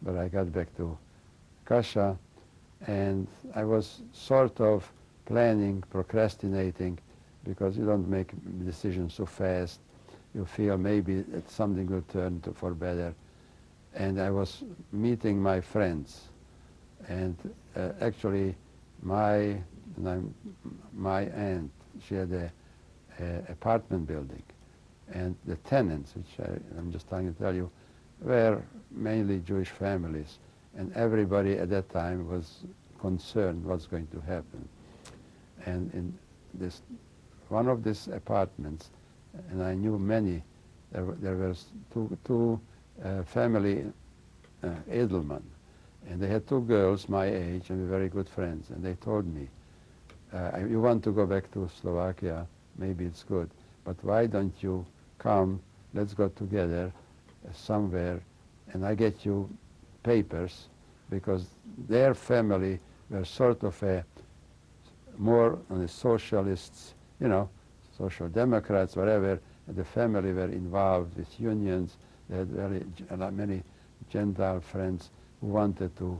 but I got back to Kasha, and I was sort of planning, procrastinating, because you don't make decisions so fast. You feel maybe that something will turn for better. And I was meeting my friends, and actually my aunt, she had a apartment building, and the tenants, which I'm just trying to tell you, were mainly Jewish families, and everybody at that time was concerned what's going to happen. And in this one of these apartments, and I knew many, there was two family Edelman, and they had two girls my age, and we were very good friends, and they told me, you want to go back to Slovakia, maybe it's good, but why don't you come, let's go together somewhere, and I get you papers, because their family were sort of more on the socialists, you know, social democrats, whatever, and the family were involved with unions. They had many Gentile friends who wanted to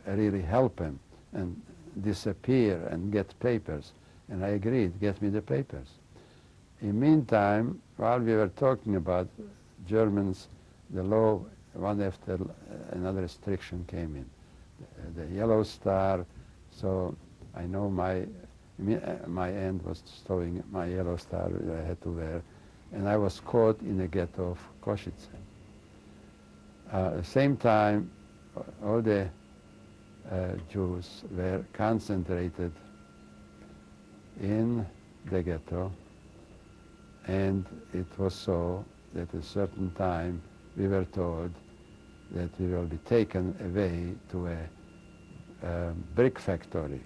really help him and disappear and get papers. And I agreed, get me the papers. In the meantime, while we were talking about Germans, the law, one after another restriction came in. The yellow star, so I know my aunt was stowing my yellow star that I had to wear, and I was caught in the ghetto of Košice. At the same time, all the Jews were concentrated in the ghetto, and it was so that at a certain time we were told that we will be taken away to a brick factory.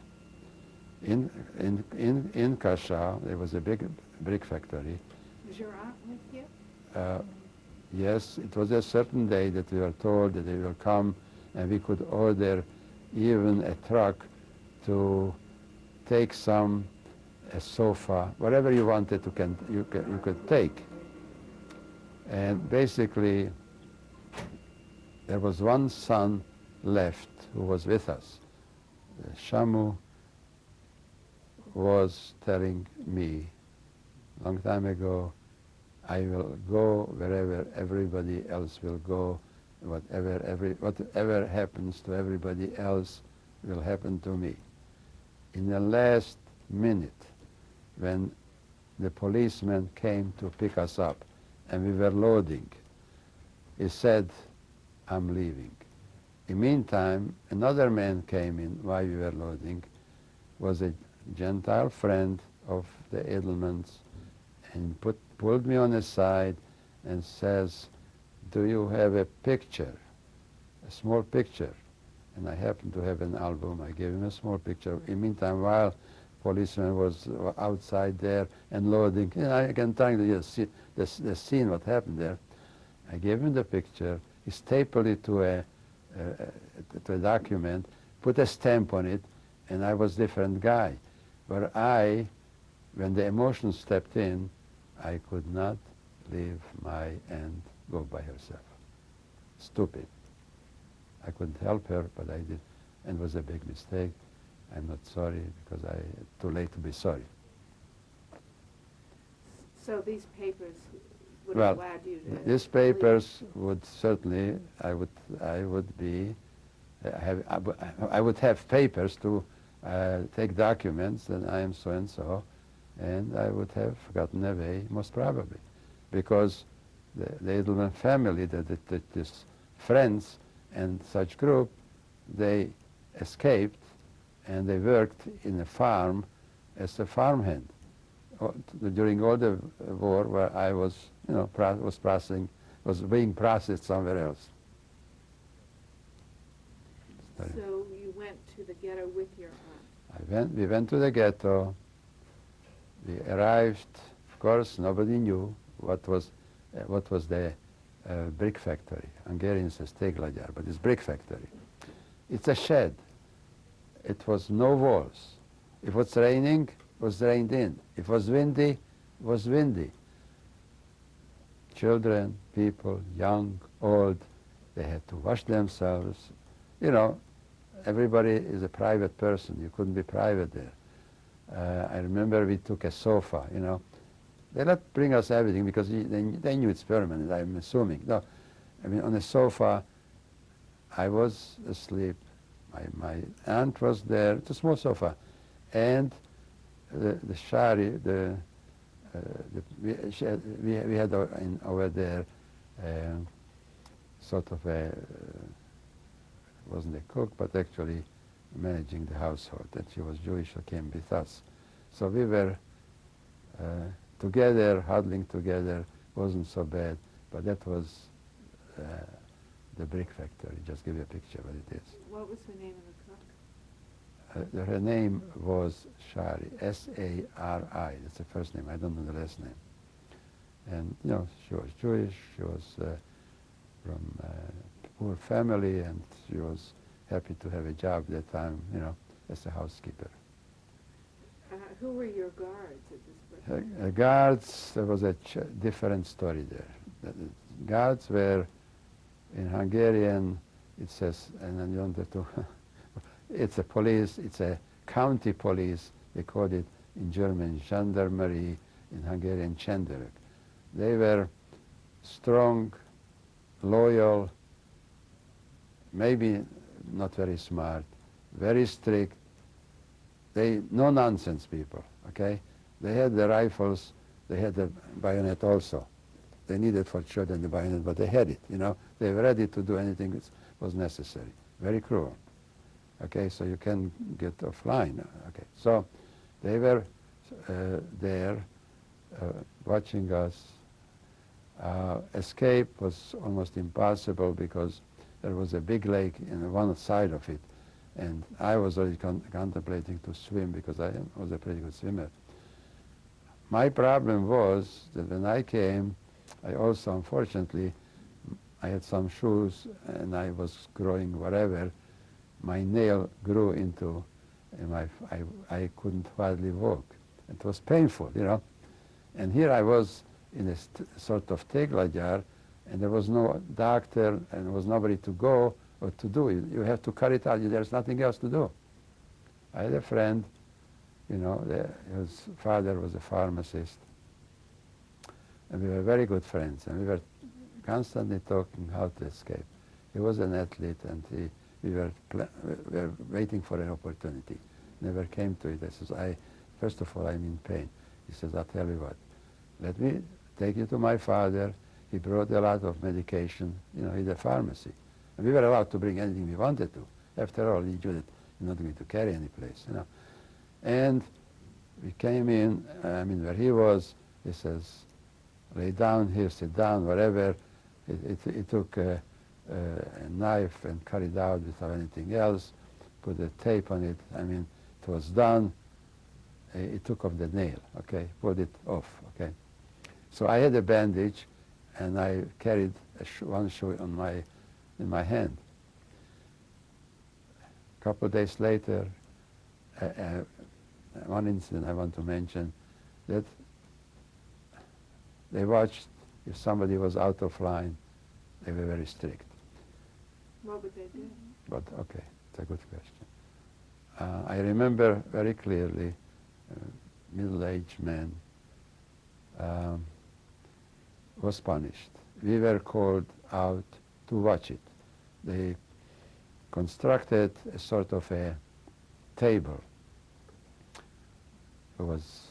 In Kasha, there was a big brick factory. Was your aunt with you? Yes, it was a certain day that we were told that they will come, and we could order even a truck to take a sofa, whatever you wanted you could take. And basically, there was one son left who was with us. Shamu was telling me a long time ago, I will go wherever everybody else will go. Whatever happens to everybody else will happen to me. In the last minute, when the policeman came to pick us up and we were loading, he said, I'm leaving. In the meantime, another man came in while we were loading, was a Gentile friend of the Edelmans, and pulled me on the side and says, do you have a picture, a small picture? And I happened to have an album. I gave him a small picture. In the meantime, while policeman was outside there and loading, I can tell you the scene, what happened there. I gave him the picture. He stapled it to a document, put a stamp on it, and I was a different guy. But when the emotion stepped in, I could not leave my aunt go by herself. Stupid. I couldn't help her, but I did, and it was a big mistake. I'm not sorry because too late to be sorry. So these papers, would Well, have allowed you to these leave. papers would certainly, I would be, I would have papers to take documents that I am so and so, and I would have gotten away most probably, because the Edelman family, this friends and such group, they escaped and they worked in a farm as a farmhand during all the war, where I was, was being processed somewhere else. So you went to the ghetto with your aunt. We went to the ghetto. We arrived. Of course, nobody knew what was the brick factory. Hungarian says teglagyár, but it's brick factory. It's a shed. It was no walls. If it was raining, it was rained in. If it was windy, it was windy. Children, people, young, old, they had to wash themselves. You know, everybody is a private person. You couldn't be private there. I remember we took a sofa, you know. They let bring us everything because they knew it's permanent, I'm assuming. No, I mean, on the sofa, I was asleep. My aunt was there. It's a small sofa. And the shari, we had over there sort of a, wasn't a cook, but actually managing the household. And she was Jewish, who came with us. So we were together, huddling together, wasn't so bad. But that was the brick factory. Just give you a picture what it is. What was the name of the cook? Her name was Shari, S-A-R-I. That's the first name. I don't know the last name. And, you know, she was Jewish. She was from a poor family, and she was happy to have a job at that time, you know, as a housekeeper. Who were your guards at this point? Guards, there was a different story there. The guards were, in Hungarian, it says, and then you don't have to, it's a police, it's a county police, they called it in German gendarmerie, in Hungarian Csenderek. They were strong, loyal, maybe not very smart, very strict, no nonsense people, okay? They had the rifles, they had the bayonet also. They needed for children the bayonet, but they had it, you know? They were ready to do anything that was necessary. Very cruel. Okay, so you can get offline. Okay, so they were there watching us. Escape was almost impossible because there was a big lake in one side of it, and I was already contemplating to swim because I was a pretty good swimmer. My problem was that when I came, I also, unfortunately, I had some shoes and I was growing whatever. My nail grew into, and I couldn't hardly walk. It was painful, you know. And here I was in a sort of teglagyár, and there was no doctor and there was nobody to go or to do. You have to cut it out. There's nothing else to do. I had a friend, you know, his father was a pharmacist, and we were very good friends, and we were constantly talking how to escape. He was an athlete, and we were waiting for an opportunity. Never came to it. I says, first of all, I'm in pain. He says, I'll tell you what, let me take you to my father. He brought a lot of medication. You know, he's a pharmacy. And we were allowed to bring anything we wanted to. After all, he knew that you're not going to carry any place, you know. And we came in, I mean, where he was, he says, lay down here, sit down, whatever. He took a knife and cut it out without anything else, put a tape on it. I mean, it was done. He took off the nail, okay, pulled it off, okay. So I had a bandage, and I carried one shoe in my hand. A couple of days later, one incident I want to mention, that they watched if somebody was out of line. They were very strict. What would they do? But okay, it's a good question. I remember very clearly, middle-aged man. was punished. We were called out to watch it. They constructed a sort of a table. It was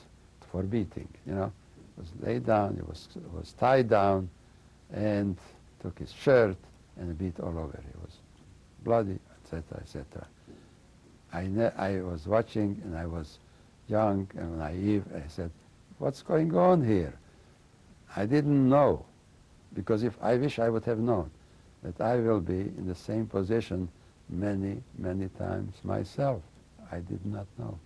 for beating, you know. It was laid down, it was tied down, and took his shirt and beat all over. He was bloody, etc., etc. I was watching, and I was young and naive. I said, "What's going on here?" I didn't know, because if I wish I would have known that I will be in the same position many, many times myself. I did not know.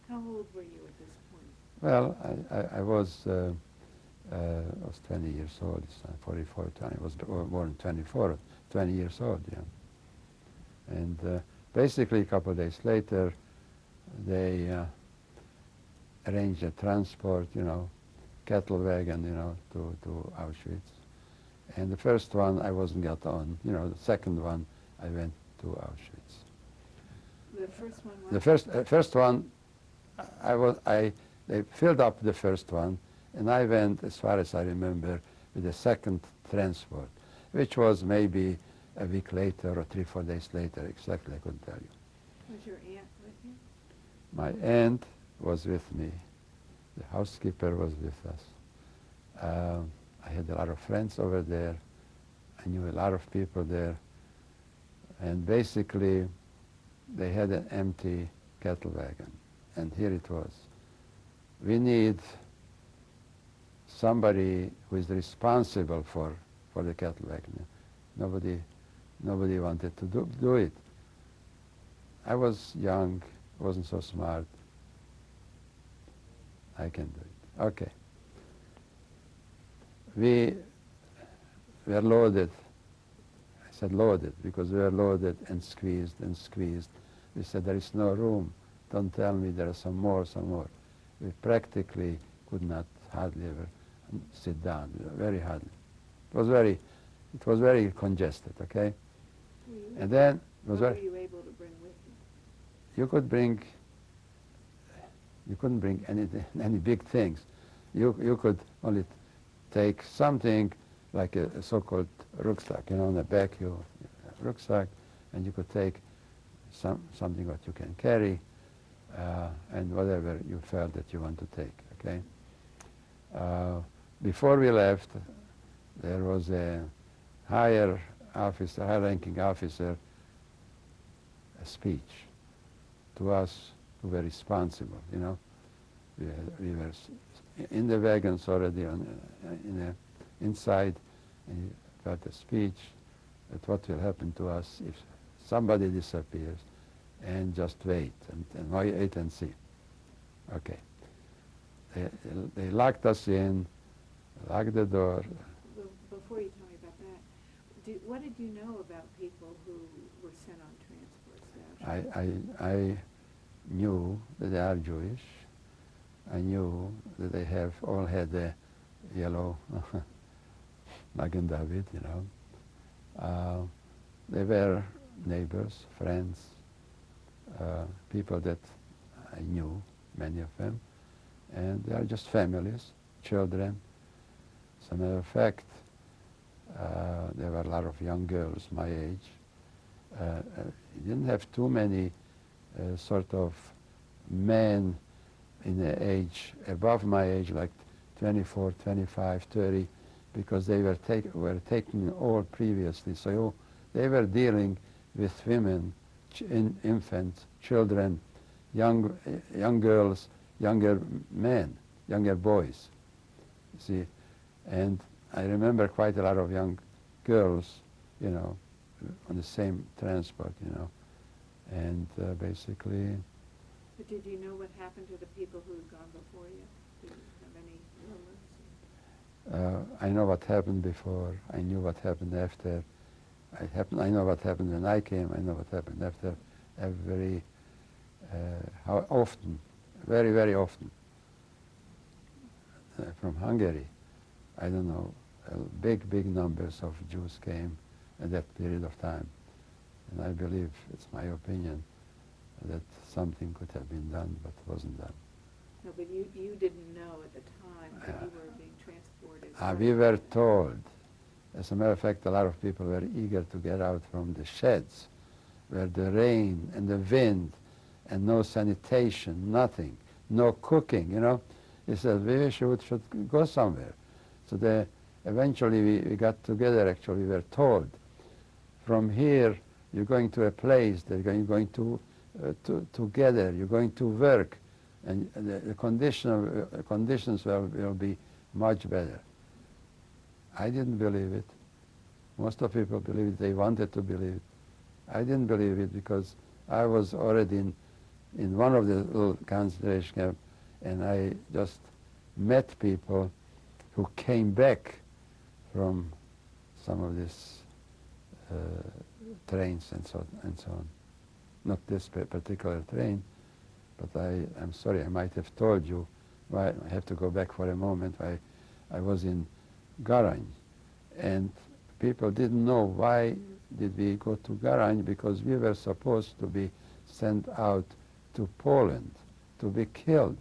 How old were you at this point? Well, I was 20 years old. It's 44. I was born 24, 20 years old. Yeah. And basically, a couple of days later, they arranged a transport, you know, cattle wagon, you know, to Auschwitz. And the first one I wasn't got on. You know, the second one I went to Auschwitz. The first one was? The first one, they filled up the first one, and I went, as far as I remember, with the second transport, which was maybe a week later or 3-4 days later. Exactly, I couldn't tell you. Was your aunt with you? My aunt was with me. The housekeeper was with us. I had a lot of friends over there. I knew a lot of people there. And basically, they had an empty cattle wagon. And here it was. We need somebody who is responsible for the cattle wagon. Nobody wanted to do it. I was young, wasn't so smart. I can do it. Okay. We were loaded. I said loaded because we were loaded and squeezed and squeezed. We said there is no room. Don't tell me there are some more. We practically could not hardly ever sit down, very hardly. It was very congested, okay? And then it was what were you able to bring with you? You couldn't bring any big things. You could only take something like a so-called rucksack, you know, on the back rucksack, and you could take something that you can carry, and whatever you felt that you want to take, okay? Before we left, there was a high-ranking officer, a speech to us who were responsible, you know. We were in the wagons already inside, and he felt a speech that what will happen to us if somebody disappears, and just wait and see. Okay. They locked us in, locked the door. Before you tell me about that, what did you know about people who were sent on transports to Auschwitz? I knew that they are Jewish. I knew that they all had the yellow Magen David, you know. They were neighbors, friends, people that I knew, many of them, and they are just families, children. As a matter of fact, there were a lot of young girls my age. You didn't have too many sort of men in the age, above my age, like 24, 25, 30, because they were taking all previously. So they were dealing with women, infants, children, young girls, younger men, younger boys. See, and I remember quite a lot of young girls, you know, on the same transport, you know, and basically. But did you know what happened to the people who had gone before you? Did you have any rumors? I know what happened before. I knew what happened after. I know what happened when I came. I know what happened after. How often? Very, very often. From Hungary, I don't know. Big numbers of Jews came at that period of time, and I believe it's my opinion that something could have been done, but wasn't done. No, but you didn't know at the time that you were being transported. We were told. As a matter of fact, a lot of people were eager to get out from the sheds, where the rain and the wind and no sanitation, nothing, no cooking, you know. He said, we should go somewhere. So eventually we got together, actually, we were told, from here you're going to a place that you're going to together, you're going to work, and the conditions will be much better. I didn't believe it. Most of people believed it. They wanted to believe it. I didn't believe it because I was already in one of the little concentration camps, and I just met people who came back from some of these trains and so on. Not this particular train, but I'm sorry, I might have told you why I have to go back for a moment. I was in Garany, and people didn't know why did we go to Garany, because we were supposed to be sent out to Poland to be killed.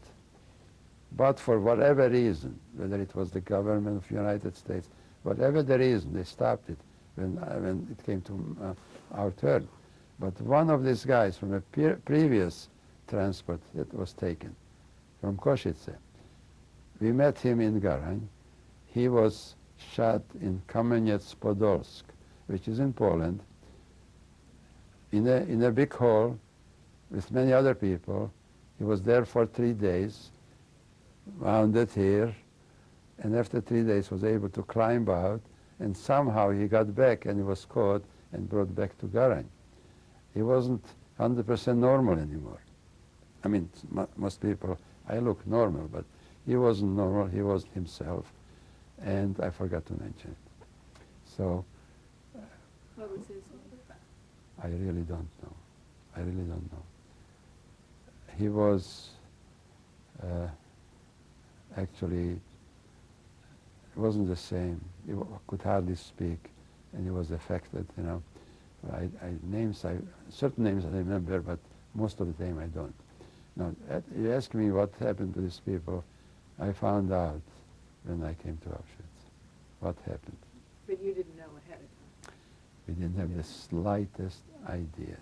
But for whatever reason, whether it was the government of the United States, whatever the reason, they stopped it when it came to our turn. But one of these guys from a previous transport that was taken from Košice, we met him in Garany. He was shot in Kamenets-Podolsk, which is in Poland, in a big hall with many other people. He was there for 3 days, wounded here, and after 3 days was able to climb out, and somehow he got back and he was caught and brought back to Garany. He wasn't 100% normal anymore. I mean, most people, I look normal, but he wasn't normal, he was himself, and I forgot to mention it. So, What was his name? I really don't know. I really don't know. He was actually, it wasn't the same. He could hardly speak, and he was affected, you know. Certain names I remember, but most of the time I don't. Now, you ask me what happened to these people, I found out when I came to Auschwitz. What happened? But you didn't know ahead of time. We didn't have the slightest idea.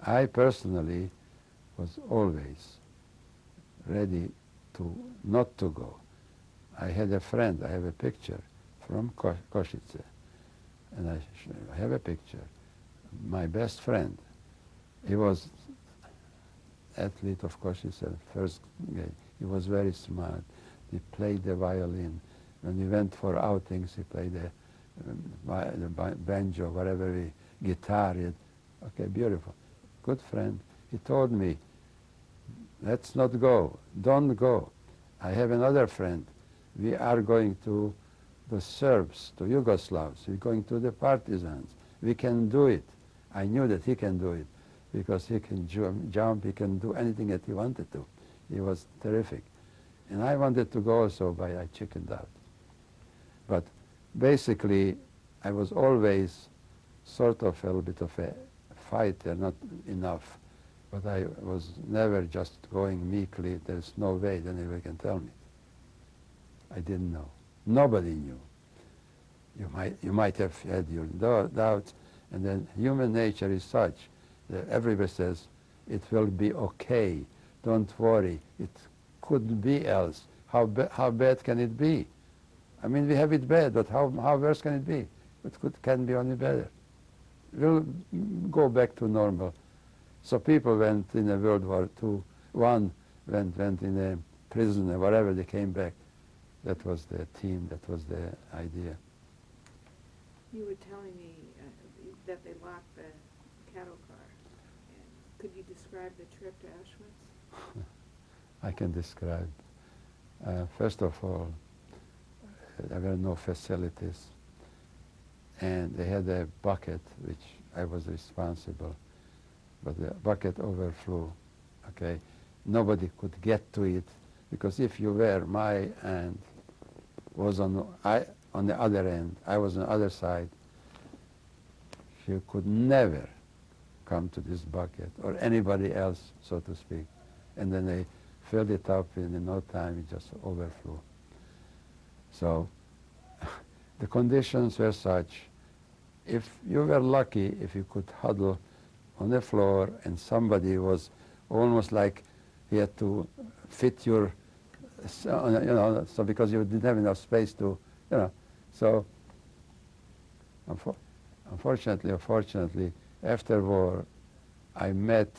I personally was always ready to not to go. I had a friend, I have a picture from Košice, and I have a picture. My best friend, he was athlete of Košice, first grade. He was very smart. He played the violin. When we went for outings, he played the banjo, whatever, guitar. Okay, beautiful. Good friend. He told me, let's not go. Don't go. I have another friend. We are going to the Serbs, to Yugoslavs. We're going to the partisans. We can do it. I knew that he can do it because he can jump, he can do anything that he wanted to. He was terrific. And I wanted to go also, but I chickened out. But basically, I was always sort of a little bit of a fighter, not enough. But I was never just going meekly, there's no way that anybody can tell me. I didn't know. Nobody knew. You might have had your doubts, and then human nature is such that everybody says, it will be okay, don't worry, it could be else. How bad can it be? I mean, we have it bad, but how worse can it be? It can be only better. We'll go back to normal. So people went in a World War II, one went in a prison or whatever, they came back. That was the team, that was the idea. You were telling me that they locked the cattle car. Could you describe the trip to Auschwitz? I can describe. First of all, there were no facilities, and they had a bucket, which I was responsible, but the bucket overflew, okay? Nobody could get to it, because if you were, my hand was on the other end, I was on the other side, you could never come to this bucket, or anybody else, so to speak. And then they filled it up, and in no time it just overflew. So the conditions were such, if you were lucky, if you could huddle on the floor and somebody was almost like he had to fit your, so because you didn't have enough space to, so unfortunately, after war, I met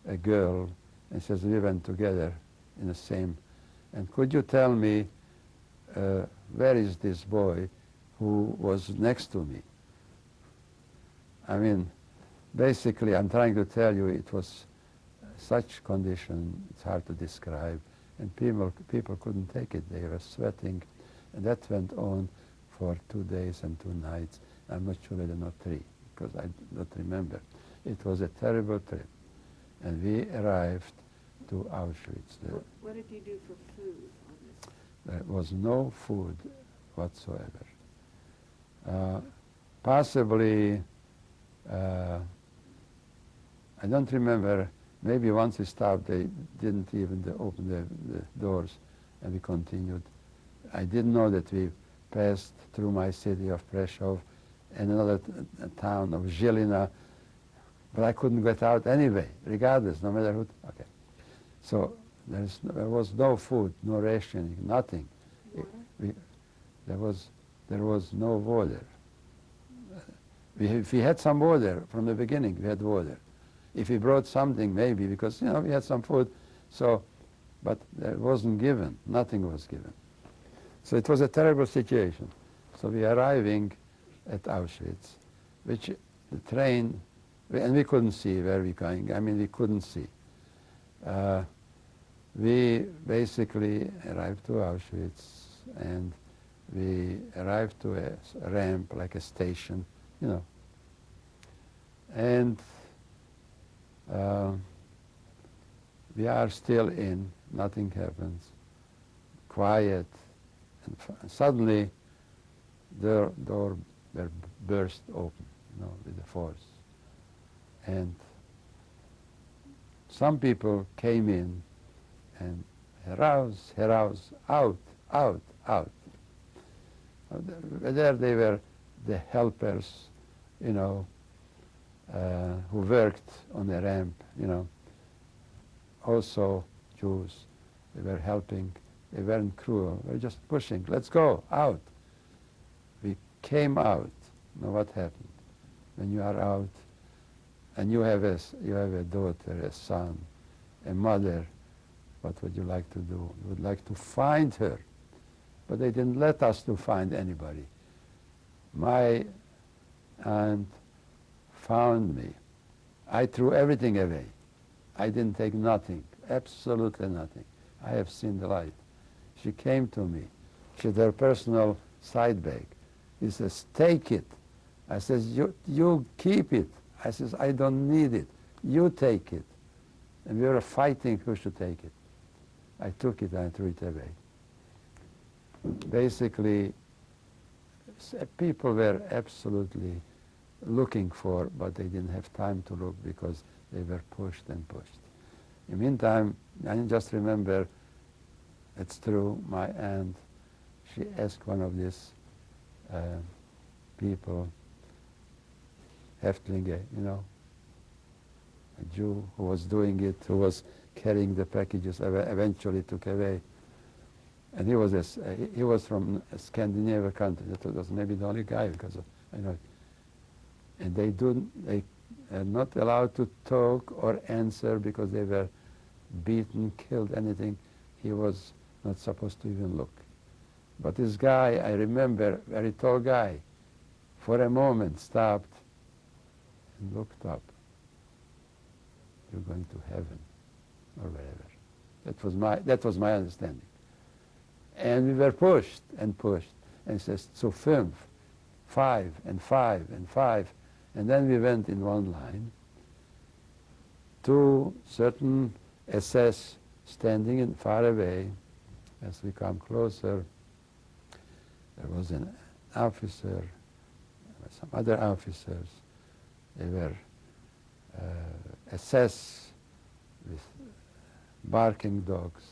a girl, and says we went together in the same, and could you tell me where is this boy who was next to me? I mean, basically, I'm trying to tell you it was such condition, it's hard to describe, and people couldn't take it. They were sweating, and that went on for 2 days and 2 nights. I'm not sure whether not 3, because I don't remember. It was a terrible trip, and we arrived to Auschwitz. What did you do for food on this? There was no food whatsoever. Possibly, I don't remember, maybe once we stopped, they didn't even open the doors, and we continued. I didn't know that we passed through my city of Prešov and another town of Žilina, but I couldn't get out anyway, regardless, no matter who. Okay. So there was no food, no rationing, nothing. There was no water. If we had some water from the beginning, we had water. If we brought something, maybe, because we had some food, so, but it wasn't given. Nothing was given. So it was a terrible situation. So we arriving at Auschwitz, which the train, and we couldn't see where we going. I mean, we couldn't see. We basically arrived to Auschwitz, and we arrived to a ramp, like a station, and we are still in, nothing happens, quiet, and suddenly the door burst open, with the force. And some people came in and heraus, out. There they were the helpers, who worked on the ramp, also Jews. They were helping. They weren't cruel. They were just pushing. Let's go, out. We came out. Now what happened? When you are out, and you have a daughter, a son, a mother, what would you like to do? You would like to find her. But they didn't let us to find anybody. My aunt found me. I threw everything away. I didn't take nothing, absolutely nothing. I have seen the light. She came to me. She had her personal side bag. He says, take it. I says, you keep it. I says, I don't need it. You take it. And we were fighting who should take it. I took it and I threw it away. Basically, people were absolutely looking for, but they didn't have time to look because they were pushed and pushed. In the meantime, I just remember, it's true, my aunt, she asked one of these people, Häftlinge, a Jew who was doing it, who was carrying the packages, eventually took away. And he was from a Scandinavian country. That was maybe the only guy, because and they are not allowed to talk or answer because they were beaten, killed, anything. He was not supposed to even look. But this guy, I remember, very tall guy, for a moment stopped and looked up. You're going to heaven, or wherever. That was my understanding. And we were pushed, and he says, so 5, and 5, and 5. And then we went in one line to certain SS standing in far away. As we come closer, there was an officer, some other officers. They were SS with barking dogs.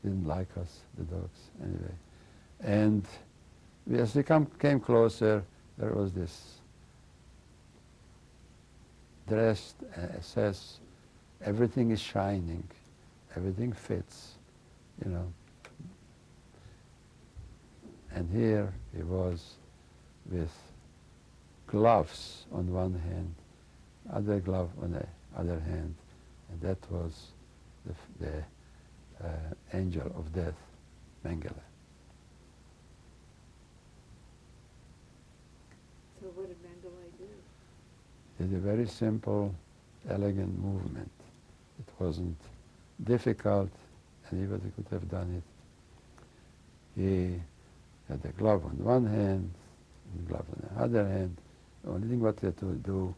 Didn't like us, the dogs, anyway. And as we came closer, there was this dressed SS, everything is shining, everything fits, you know. And here he was with gloves on one hand, other glove on the other hand, and that was the angel of death, Mengele. So what did Mandl do? He did a very simple, elegant movement. It wasn't difficult, anybody could have done it. He had a glove on one hand, and a glove on the other hand. The only thing what you have to do,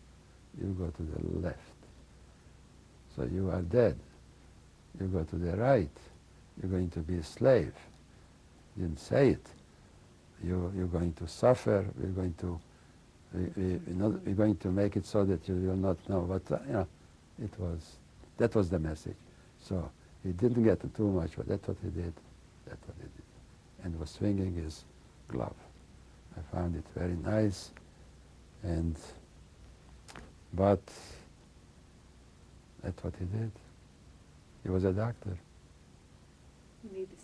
you go to the left. So you are dead. You go to the right. You're going to be a slave. He didn't say it. You're going to suffer. We're going to we're going to make it so that you will not know. But that was the message. So he didn't get too much, but that's what he did. That's what he did. And was swinging his glove. I found it very nice. But that's what he did. He was a doctor. You need to